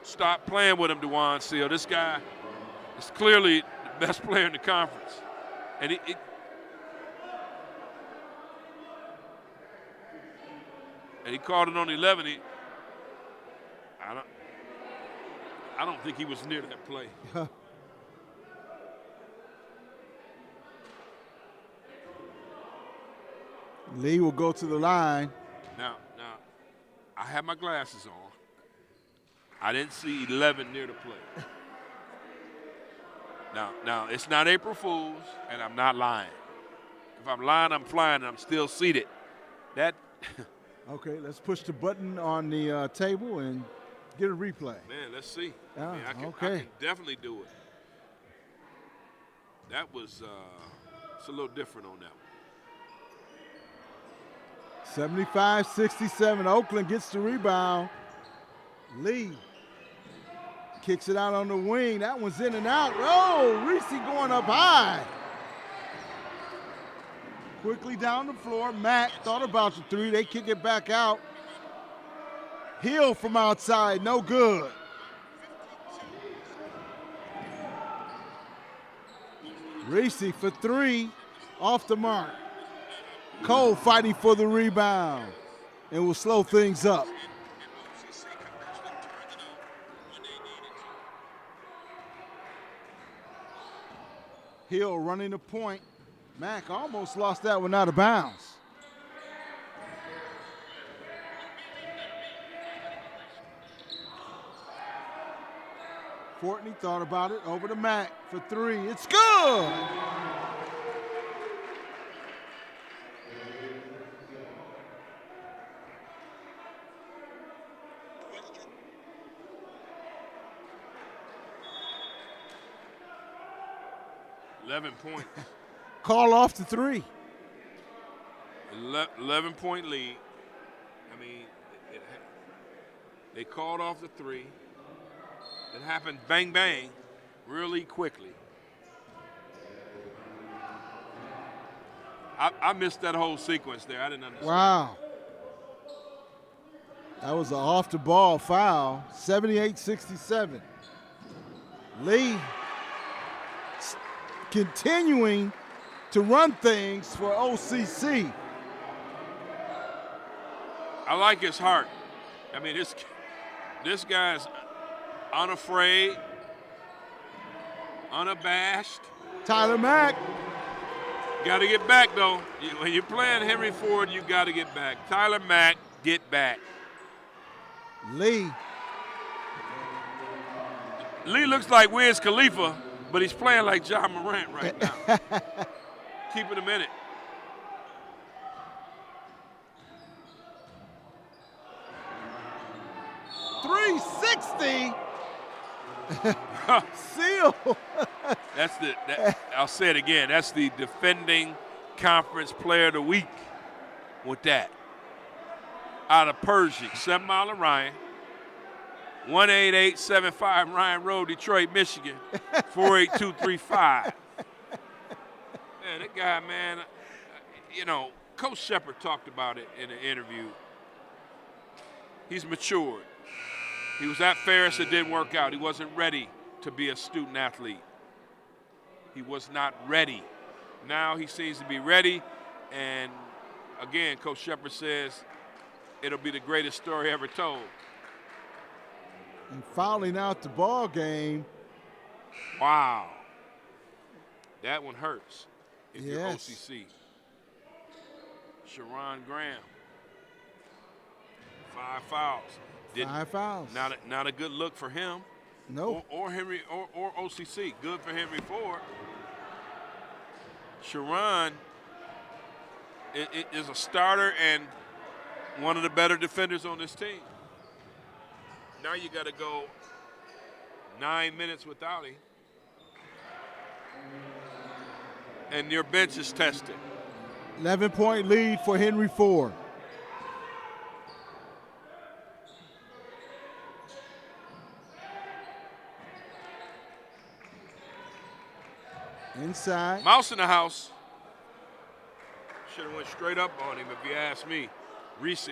Speaker 2: Stop playing with him, DeJuan Seal. This guy is clearly the best player in the conference. And he called it on 11. I don't think he was near that play.
Speaker 1: Lee will go to the line.
Speaker 2: Now, I have my glasses on. I didn't see 11 near the play. Now, it's not April Fool's, and I'm not lying. If I'm lying, I'm flying, and I'm still seated. That.
Speaker 1: Okay, let's push the button on the table and get a replay.
Speaker 2: Man, let's see.
Speaker 1: Yeah,
Speaker 2: I can
Speaker 1: okay.
Speaker 2: definitely do it. That was it's a little different on that one.
Speaker 1: 75-67. Oakland gets the rebound. Lee kicks it out on the wing. That one's in and out. Oh, Reese going up high. Quickly down the floor. Mack thought about the three. They kick it back out. Hill from outside, no good. Reese for three, off the mark. Cole fighting for the rebound and will slow things up. Hill running the point. Mack almost lost that one out of bounds. Fortney thought about it, over to Mack for three. It's good!
Speaker 2: Points.
Speaker 1: Call off the three.
Speaker 2: 11-point lead. I mean, they called off the three. It happened bang, bang, really quickly. I missed that whole sequence there. I didn't understand.
Speaker 1: Wow. That was an off-the-ball foul, 78-67. Lee continuing to run things for OCC.
Speaker 2: I like his heart. I mean, this guy's unafraid, unabashed.
Speaker 1: Tyler Mack.
Speaker 2: Got to get back, though. When you're playing Henry Ford, you got to get back. Tyler Mack, get back.
Speaker 1: Lee
Speaker 2: looks like Wiz Khalifa, but he's playing like John Morant right now. Keeping him in it. .360. Seal. I'll say it again. That's the defending conference player of the week with that. Out of Pershing, 7 Mile of Ryan. 18875 Ryan Road, Detroit, Michigan. 48235. Man, that guy, man, you know, Coach Shepard talked about it in an interview. He's matured. He was at Ferris, it didn't work out. He wasn't ready to be a student athlete. He was not ready. Now he seems to be ready, and again, Coach Shepard says it'll be the greatest story ever told.
Speaker 1: And fouling out the ball game.
Speaker 2: Wow. That one hurts if you're
Speaker 1: Yes.
Speaker 2: OCC. Sharon Graham. 5 fouls.
Speaker 1: 5 fouls.
Speaker 2: Not a good look for him.
Speaker 1: Nope.
Speaker 2: Or Henry or OCC. Good for Henry Ford. Sharon is a starter and one of the better defenders on this team. Now you got to go 9 minutes without him. And your bench is tested.
Speaker 1: 11-point lead for Henry Ford. Inside.
Speaker 2: Mouse in the house. Should have went straight up on him if you ask me. Reese.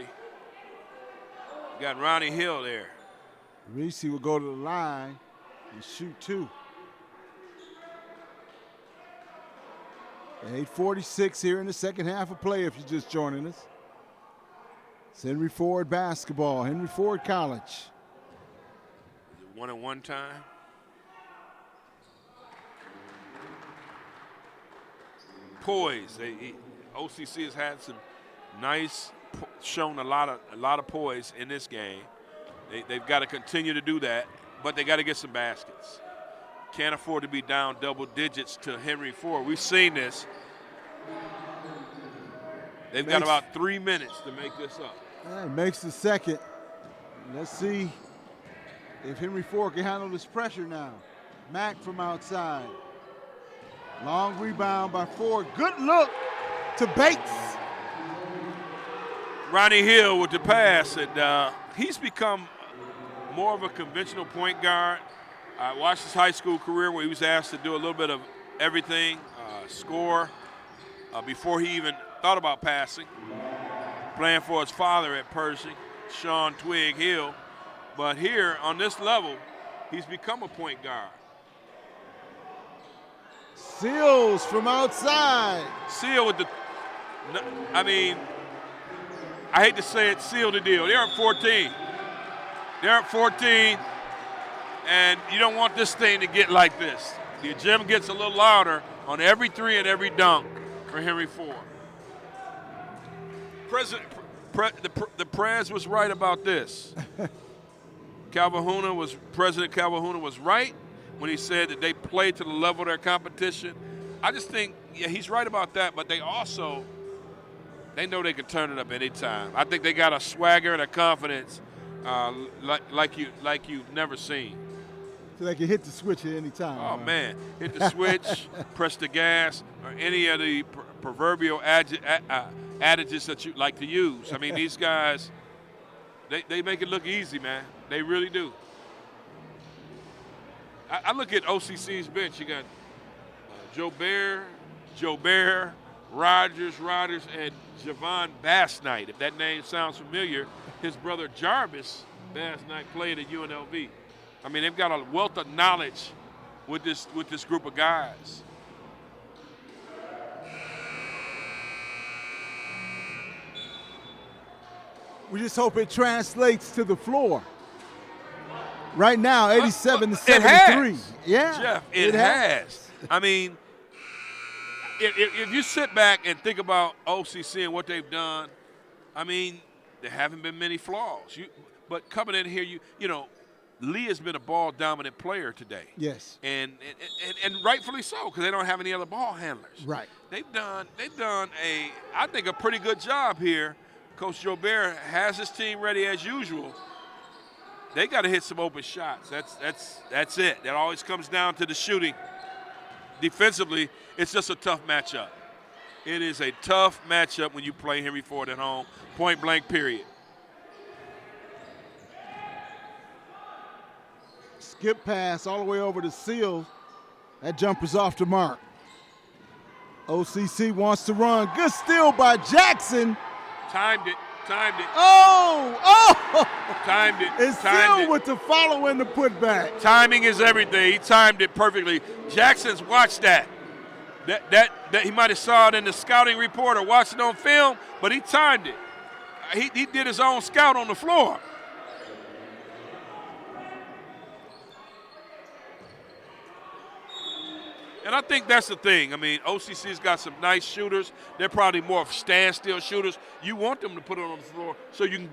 Speaker 2: Got Ronnie Hill there.
Speaker 1: Reese will go to the line and shoot 2. 8:46 here in the second half of play if you're just joining us. It's Henry Ford basketball, Henry Ford College.
Speaker 2: Is it 1-on-1 time? Poise. OCC has had some nice, shown a lot of poise in this game. They've got to continue to do that, but they got to get some baskets. Can't afford to be down double digits to Henry Ford. We've seen this. They've got about 3 minutes to make this up.
Speaker 1: It makes the second. Let's see if Henry Ford can handle this pressure now. Mack from outside. Long rebound by Ford. Good look to Bates.
Speaker 2: Ronnie Hill with the pass, and he's become more of a conventional point guard. I watched his high school career where he was asked to do a little bit of everything, score, before he even thought about passing, playing for his father at Pershing, Sean Twig Hill. But here, on this level, he's become a point guard.
Speaker 1: Seals from outside.
Speaker 2: Seal with the, I mean, I hate to say it, seal the deal. They're at 14. They're at 14, and you don't want this thing to get like this. The gym gets a little louder on every three and every dunk for Henry Ford. The Prez was right about this. President Calhoun was right when he said that they play to the level of their competition. I just think, yeah, he's right about that, but they also, they know they can turn it up anytime. I think they got a swagger and a confidence like you've never seen.
Speaker 1: So they can hit the switch at any time.
Speaker 2: Oh, man. Hit the switch, press the gas, or any of the proverbial adages that you like to use. I mean, these guys, they make it look easy, man. They really do. I look at OCC's bench. You got Joe Bear, Rogers, and Javon Bass-Knight. If that name sounds familiar, his brother Jarvis Bass-Knight played at UNLV. I mean, they've got a wealth of knowledge with this group of guys.
Speaker 1: We just hope it translates to the floor. Right now, 87 to 73. Yeah,
Speaker 2: Jeff, it has. I mean, if you sit back and think about OCC and what they've done, I mean, there haven't been many flaws. But coming in here, you know, Lee has been a ball-dominant player today.
Speaker 1: Yes.
Speaker 2: And rightfully so, because they don't have any other ball handlers.
Speaker 1: Right.
Speaker 2: They've done I think a pretty good job here. Coach Joe Bear has his team ready as usual. They got to hit some open shots. That's it. That always comes down to the shooting. Defensively, it's just a tough matchup. It is a tough matchup when you play Henry Ford at home, point blank, period.
Speaker 1: Skip pass all the way over to Seal. That jumper's off the mark. OCC wants to run. Good steal by Jackson.
Speaker 2: Timed it.
Speaker 1: Oh!
Speaker 2: Timed it.
Speaker 1: And Seal with the follow and the putback.
Speaker 2: Timing is everything. He timed it perfectly. Jackson's watched that. That he might have saw it in the scouting report or watched it on film, but he timed it. He did his own scout on the floor. And I think that's the thing. I mean, OCC's got some nice shooters. They're probably more of standstill shooters. You want them to put it on the floor so you can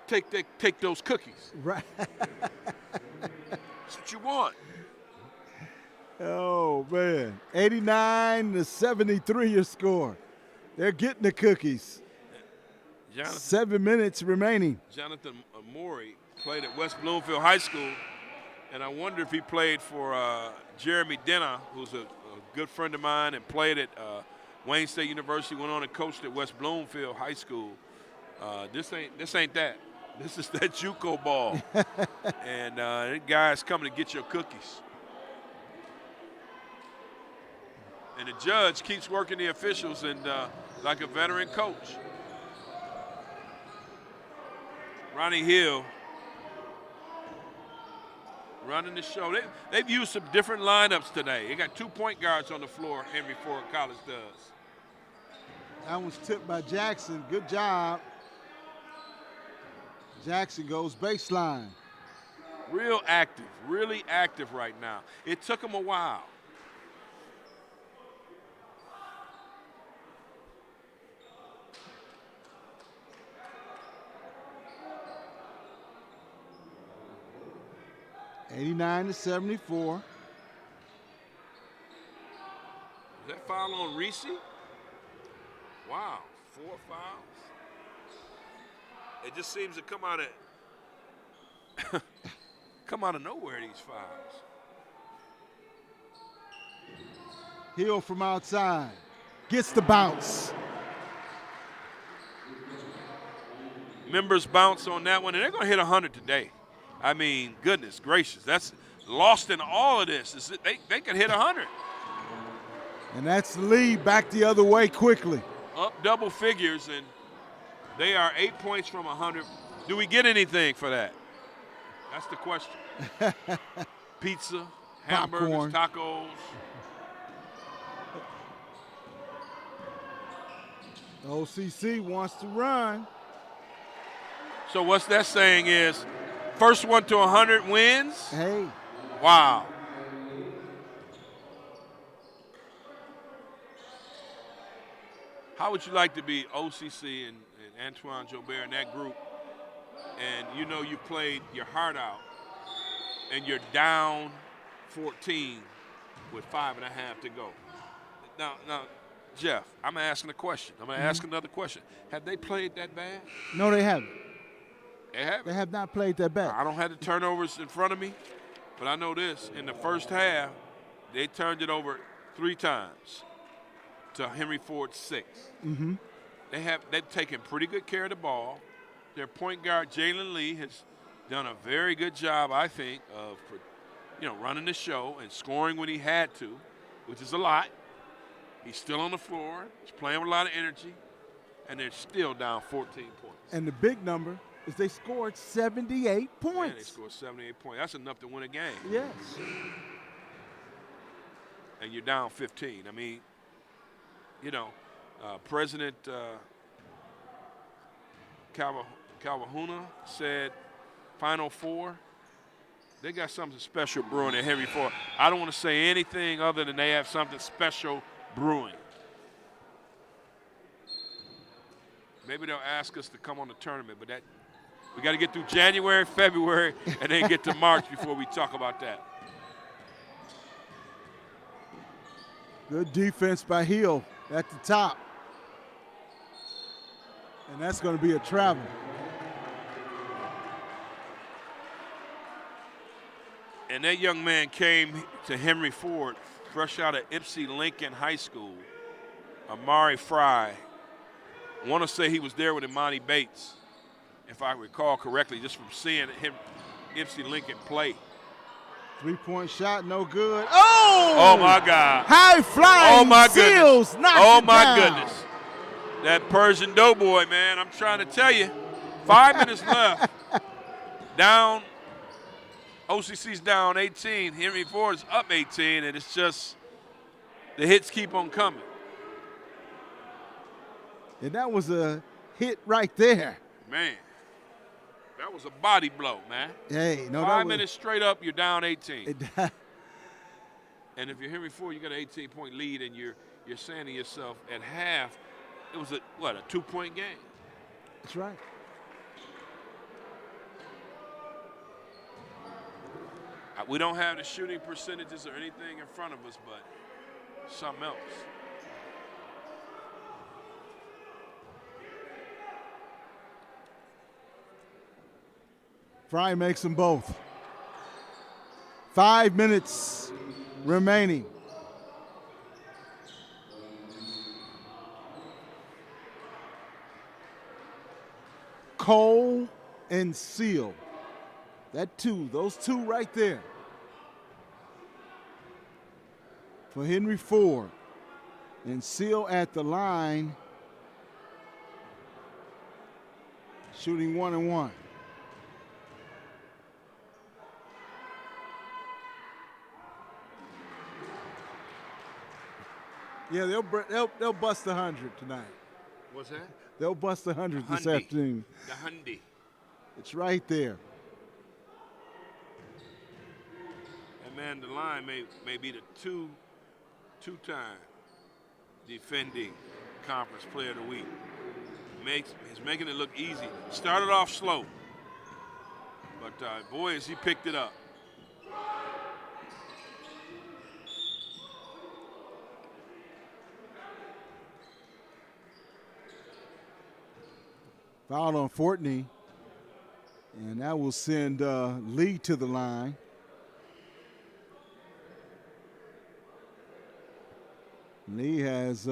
Speaker 2: take those cookies.
Speaker 1: Right.
Speaker 2: That's what you want.
Speaker 1: Oh, man. 89 to 73 your score. They're getting the cookies. 7 minutes remaining.
Speaker 2: Jonathan Morey played at West Bloomfield High School, and I wonder if he played for Jeremy Denna, who's a good friend of mine and played at Wayne State University, went on and coached at West Bloomfield High School. This ain't that. This is that JUCO ball. And that guy's coming to get your cookies. And the judge keeps working the officials and like a veteran coach. Ronnie Hill running the show. They've used some different lineups today. They got 2 point guards on the floor, Henry Ford College does.
Speaker 1: That one's tipped by Jackson. Good job. Jackson goes baseline.
Speaker 2: Really active right now. It took him a while.
Speaker 1: $89 to 74.
Speaker 2: Is that foul on Reese? Wow, 4 fouls. It just seems to come out of nowhere, these fouls.
Speaker 1: Hill from outside. Gets the bounce.
Speaker 2: Members bounce on that one, and they're going to hit 100 today. I mean, goodness gracious. That's lost in all of this. Is they could hit 100.
Speaker 1: And that's the lead back the other way quickly.
Speaker 2: Up double figures, and they are 8 points from 100. Do we get anything for that? That's the question. Pizza, hamburgers,
Speaker 1: popcorn,
Speaker 2: tacos.
Speaker 1: OCC wants to run.
Speaker 2: So what's that saying is, first one to 100 wins?
Speaker 1: Hey.
Speaker 2: Wow. How would you like to be OCC and Antoine Jobert and that group, and you know you played your heart out, and you're down 14 with 5.5 to go. Now, Jeff, I'm asking a question. I'm going to ask another question. Have they played that bad?
Speaker 1: No, they haven't.
Speaker 2: They haven't?
Speaker 1: They have not played that bad.
Speaker 2: I don't have the turnovers in front of me, but I know this. In the first half, they turned it over 3 times to Henry Ford 6.
Speaker 1: Mm-hmm.
Speaker 2: They've taken pretty good care of the ball. Their point guard, Jalen Lee, has done a very good job, I think, of running the show and scoring when he had to, which is a lot. He's still on the floor. He's playing with a lot of energy, and they're still down 14 points.
Speaker 1: And the big number is they scored 78 points.
Speaker 2: Man, they scored 78 points. That's enough to win a game.
Speaker 1: Yes.
Speaker 2: And you're down 15. I mean, President Calvahuna said Final Four, they got something special brewing at Henry Ford. I don't want to say anything other than they have something special brewing. Maybe they'll ask us to come on the tournament, but we got to get through January, February, and then get to March before we talk about that.
Speaker 1: Good defense by Hill at the top. And that's going to be a travel.
Speaker 2: And that young man came to Henry Ford fresh out of Ypsi Lincoln High School, Amari Fry. I want to say he was there with Imani Bates, if I recall correctly, just from seeing him Ypsi Lincoln play.
Speaker 1: 3-point shot, no good. Oh!
Speaker 2: Oh, my God.
Speaker 1: High flying.
Speaker 2: Oh, my
Speaker 1: Seals
Speaker 2: goodness.
Speaker 1: knocked
Speaker 2: Oh,
Speaker 1: it
Speaker 2: my
Speaker 1: down.
Speaker 2: goodness. That Persian doughboy, man, I'm trying to tell you. 5 minutes left. Down. OCC's down 18. Henry Ford's up 18, and it's just the hits keep on coming.
Speaker 1: And that was a hit right there.
Speaker 2: Man, that was a body blow, man.
Speaker 1: Hey, no,
Speaker 2: 5 minutes straight up, you're down 18.
Speaker 1: And
Speaker 2: if you're Henry Ford, you got an 18-point lead, and you're saying to yourself, at half, it was a 2-point game.
Speaker 1: That's right.
Speaker 2: We don't have the shooting percentages or anything in front of us, but something else.
Speaker 1: Fry makes them both. 5 minutes remaining. Cole and Seal. Those two right there. For Henry Ford. And Seal at the line. Shooting 1-1. Yeah, they'll bust 100 tonight.
Speaker 2: What's that?
Speaker 1: They'll bust 100 this
Speaker 2: Hundy.
Speaker 1: afternoon.
Speaker 2: The Hundy.
Speaker 1: It's right there.
Speaker 2: And man, the line may be the two-time defending conference player of the week. He's making it look easy. Started off slow, but boy, has he picked it up.
Speaker 1: Foul on Fortney, and that will send Lee to the line. Lee has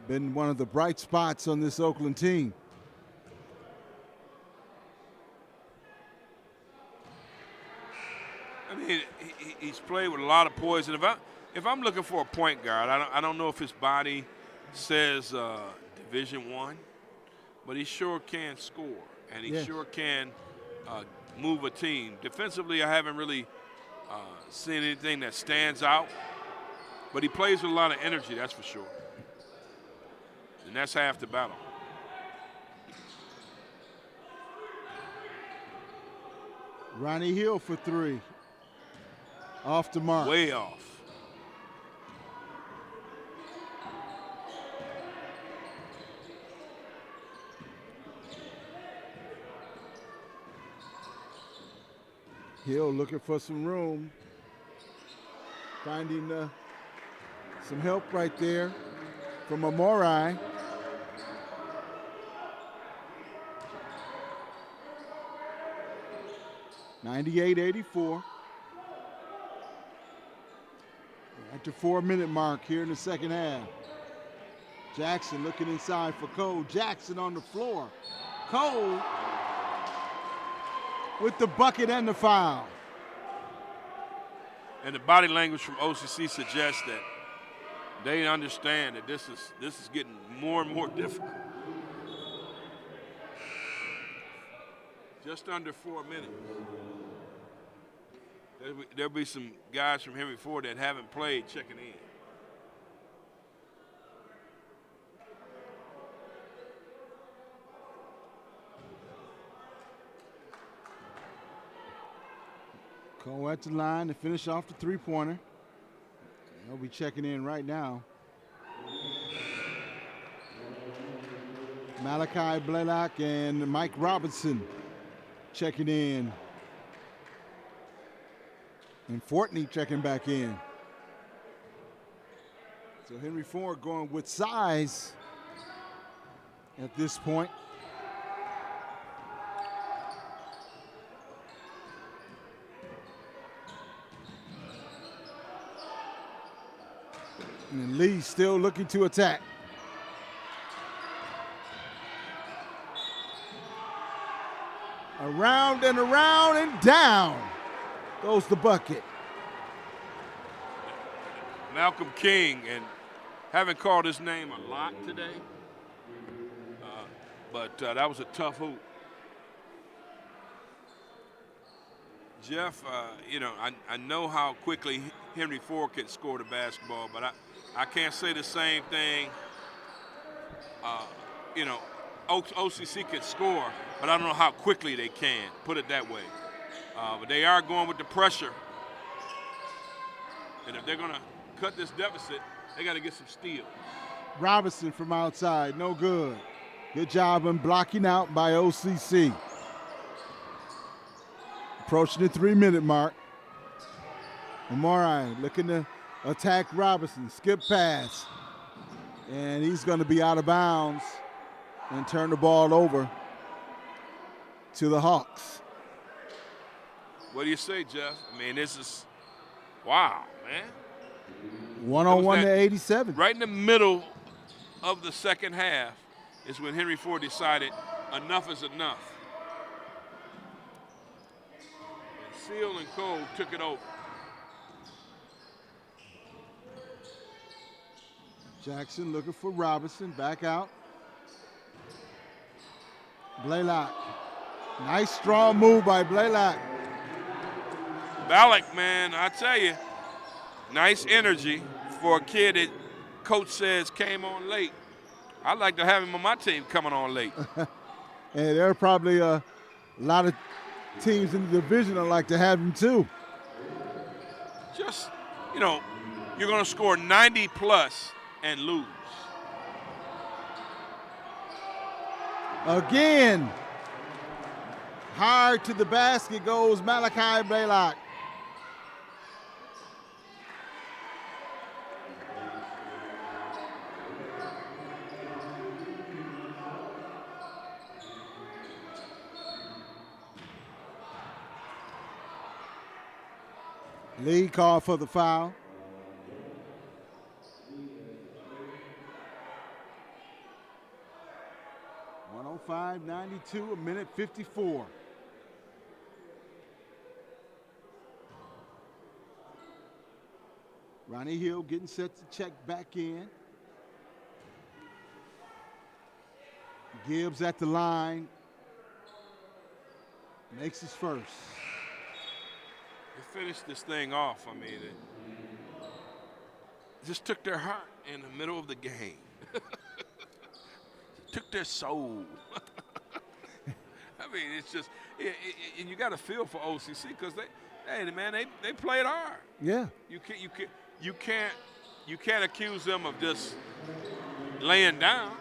Speaker 1: been one of the bright spots on this Oakland team.
Speaker 2: I mean, he's played with a lot of poise. And if I'm looking for a point guard, I don't know if his body says Division I, but he sure can score, and he sure can move a team. Defensively, I haven't really seen anything that stands out, but he plays with a lot of energy, that's for sure. And that's half the battle.
Speaker 1: Ronnie Hill for three. Off the mark.
Speaker 2: Way off.
Speaker 1: Hill looking for some room. Finding some help right there from Amori. (98-84). At the 4-minute mark here in the second half. Jackson looking inside for Cole. Jackson on the floor. Cole with the bucket and the foul.
Speaker 2: And the body language from OCC suggests that they understand that this is getting more and more difficult. Just under 4 minutes. There'll be some guys from Henry Ford that haven't played checking in.
Speaker 1: Cole at the line to finish off the three-pointer. He'll be checking in right now. Malachi Blaylock and Mike Robinson checking in. And Fortney checking back in. So Henry Ford going with size at this point. And Lee still looking to attack. Around and down goes the bucket.
Speaker 2: Malcolm King, and haven't called his name a lot today, but that was a tough hoop. Jeff, I know how quickly Henry Ford can score the basketball, but I can't say the same thing. OCC can score, but I don't know how quickly they can, put it that way. But they are going with the pressure. And if they're going to cut this deficit, they got to get some steals.
Speaker 1: Robinson from outside, no good. Good job in blocking out by OCC. Approaching the 3-minute mark. Amori looking to attack Robinson. Skip pass. And he's going to be out of bounds and turn the ball over to the Hawks.
Speaker 2: What do you say, Jeff? I mean, this is, wow, man.
Speaker 1: 101 to 87.
Speaker 2: Right in the middle of the second half is when Henry Ford decided enough is enough. Seal and Cole took it over.
Speaker 1: Jackson looking for Robinson, back out. Blaylock. Nice strong move by Blaylock.
Speaker 2: Ballack, man, I tell you, nice energy for a kid that coach says came on late. I'd like to have him on my team coming on late.
Speaker 1: And there are probably a lot of teams in the division that like to have him too.
Speaker 2: Just, you're going to score 90 plus and lose.
Speaker 1: Again, hard to the basket goes Malachi Blaylock. Lee called for the foul. 92, a minute 54. Ronnie Hill getting set to check back in. Gibbs at the line. Makes his first.
Speaker 2: They finished this thing off. I mean, it just took their heart in the middle of the game. Took their soul. I mean, it's just, and you got to feel for OCC because they played hard.
Speaker 1: Yeah.
Speaker 2: You can't accuse them of just laying down.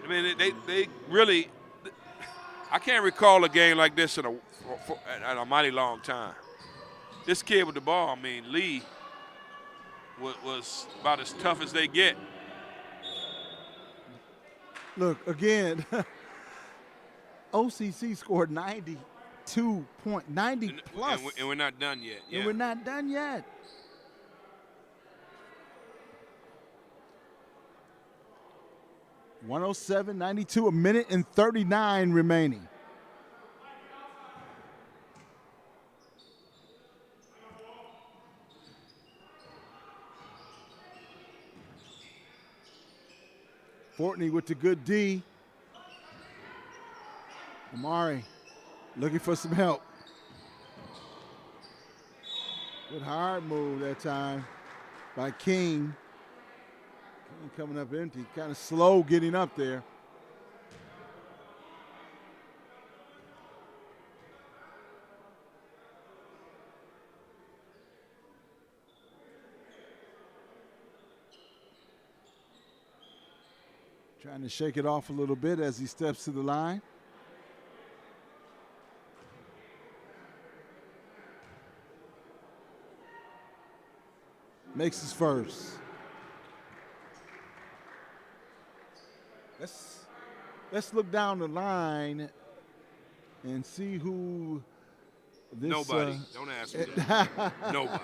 Speaker 2: I mean, they really. I can't recall a game like this in a mighty long time. This kid with the ball, I mean, Lee was about as tough as they get.
Speaker 1: Look, again, OCC scored 92 points, 90 plus.
Speaker 2: And we're not done yet. Yeah.
Speaker 1: And we're not done yet. (107-92), a minute and 39 remaining. Fortney with the good D. Amari looking for some help. Good hard move that time by King. King coming up empty, kind of slow getting up there. Trying to shake it off a little bit as he steps to the line. Makes his first. Let's look down the line and see who this.
Speaker 2: Nobody. Don't ask me that. Nobody.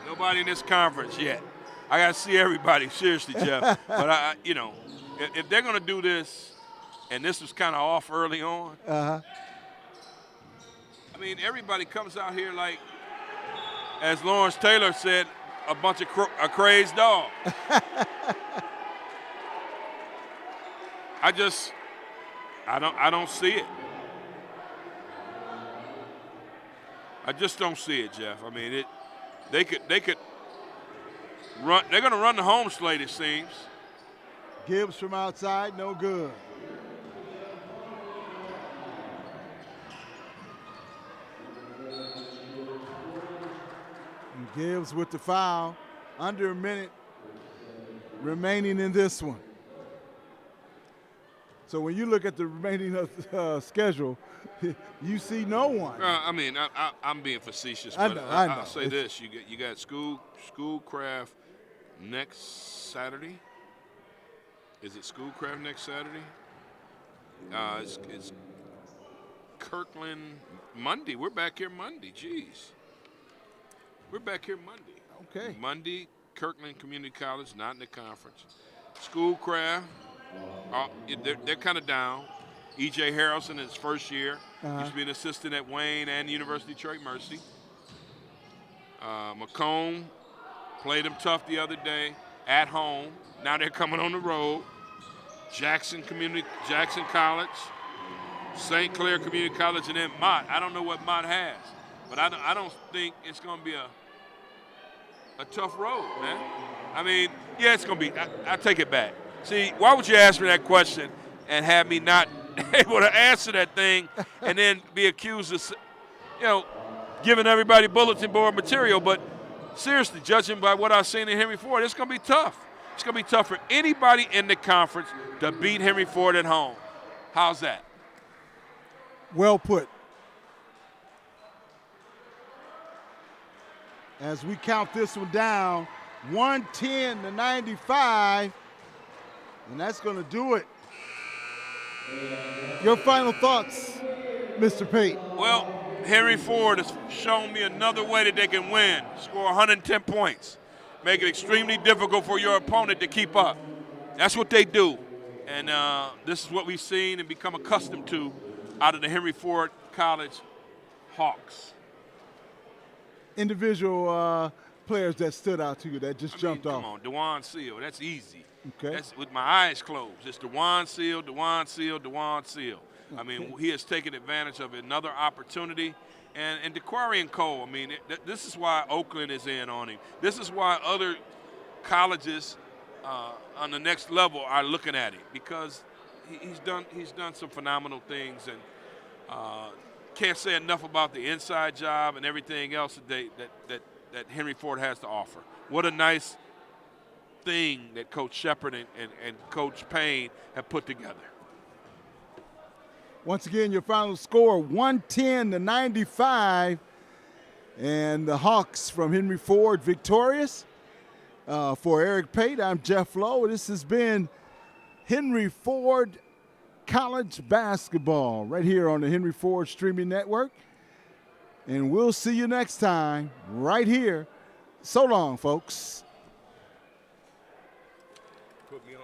Speaker 2: Nobody in this conference yet. I got to see everybody, seriously, Jeff. But, if they're going to do this, and this was kind of off early on, I mean, everybody comes out here like, as Lawrence Taylor said, a bunch of a crazed dog. I don't see it. I just don't see it, Jeff. I mean, they could run. They're going to run the home slate, it seems.
Speaker 1: Gibbs from outside, no good. And Gibbs with the foul. Under a minute remaining in this one. So when you look at the remaining of the schedule, you see no one.
Speaker 2: I'm being facetious,
Speaker 1: I
Speaker 2: but
Speaker 1: know.
Speaker 2: I'll say this: you got Schoolcraft next Saturday. Is it Schoolcraft next Saturday? It's Kirkland Monday. We're back here Monday. Jeez. We're back here Monday.
Speaker 1: Okay.
Speaker 2: Monday, Kirkland Community College, not in the conference. Schoolcraft, they're kind of down. E.J. Harrelson in his first year. Used to be an assistant at Wayne and University of Detroit Mercy. Macomb played them tough the other day at home. Now they're coming on the road. Jackson College, St. Clair Community College, and then Mott. I don't know what Mott has, but I don't think it's going to be a tough road, man. I mean, yeah, it's going to be. I take it back. See, why would you ask me that question and have me not able to answer that thing and then be accused of, giving everybody bulletin board material? But seriously, judging by what I've seen in Henry Ford, it's going to be tough. It's going to be tough for anybody in the conference to beat Henry Ford at home. How's that?
Speaker 1: Well put. As we count this one down, 110-95, and that's going to do it. Your final thoughts, Mr. Pate?
Speaker 2: Well, Henry Ford has shown me another way that they can win, score 110 points. Make it extremely difficult for your opponent to keep up. That's what they do. And this is what we've seen and become accustomed to out of the Henry Ford College Hawks.
Speaker 1: Individual players that stood out to you that just jumped off.
Speaker 2: Come on, DeJuan Seal, that's easy.
Speaker 1: Okay.
Speaker 2: That's with my eyes closed. It's DeJuan Seal, DeJuan Seal, DeJuan Seal.
Speaker 1: Okay.
Speaker 2: I mean, he has taken advantage of another opportunity. And DeQuarian Cole, I mean, this is why Oakland is in on him. This is why other colleges on the next level are looking at him, because he's done some phenomenal things, and can't say enough about the inside job and everything else that Henry Ford has to offer. What a nice thing that Coach Shepard and Coach Payne have put together.
Speaker 1: Once again, your final score, 110-95, and the Hawks from Henry Ford victorious. For Eric Pate, I'm Jeff Lowe. This has been Henry Ford College Basketball right here on the Henry Ford Streaming Network. And we'll see you next time right here. So long, folks.
Speaker 2: Put me on.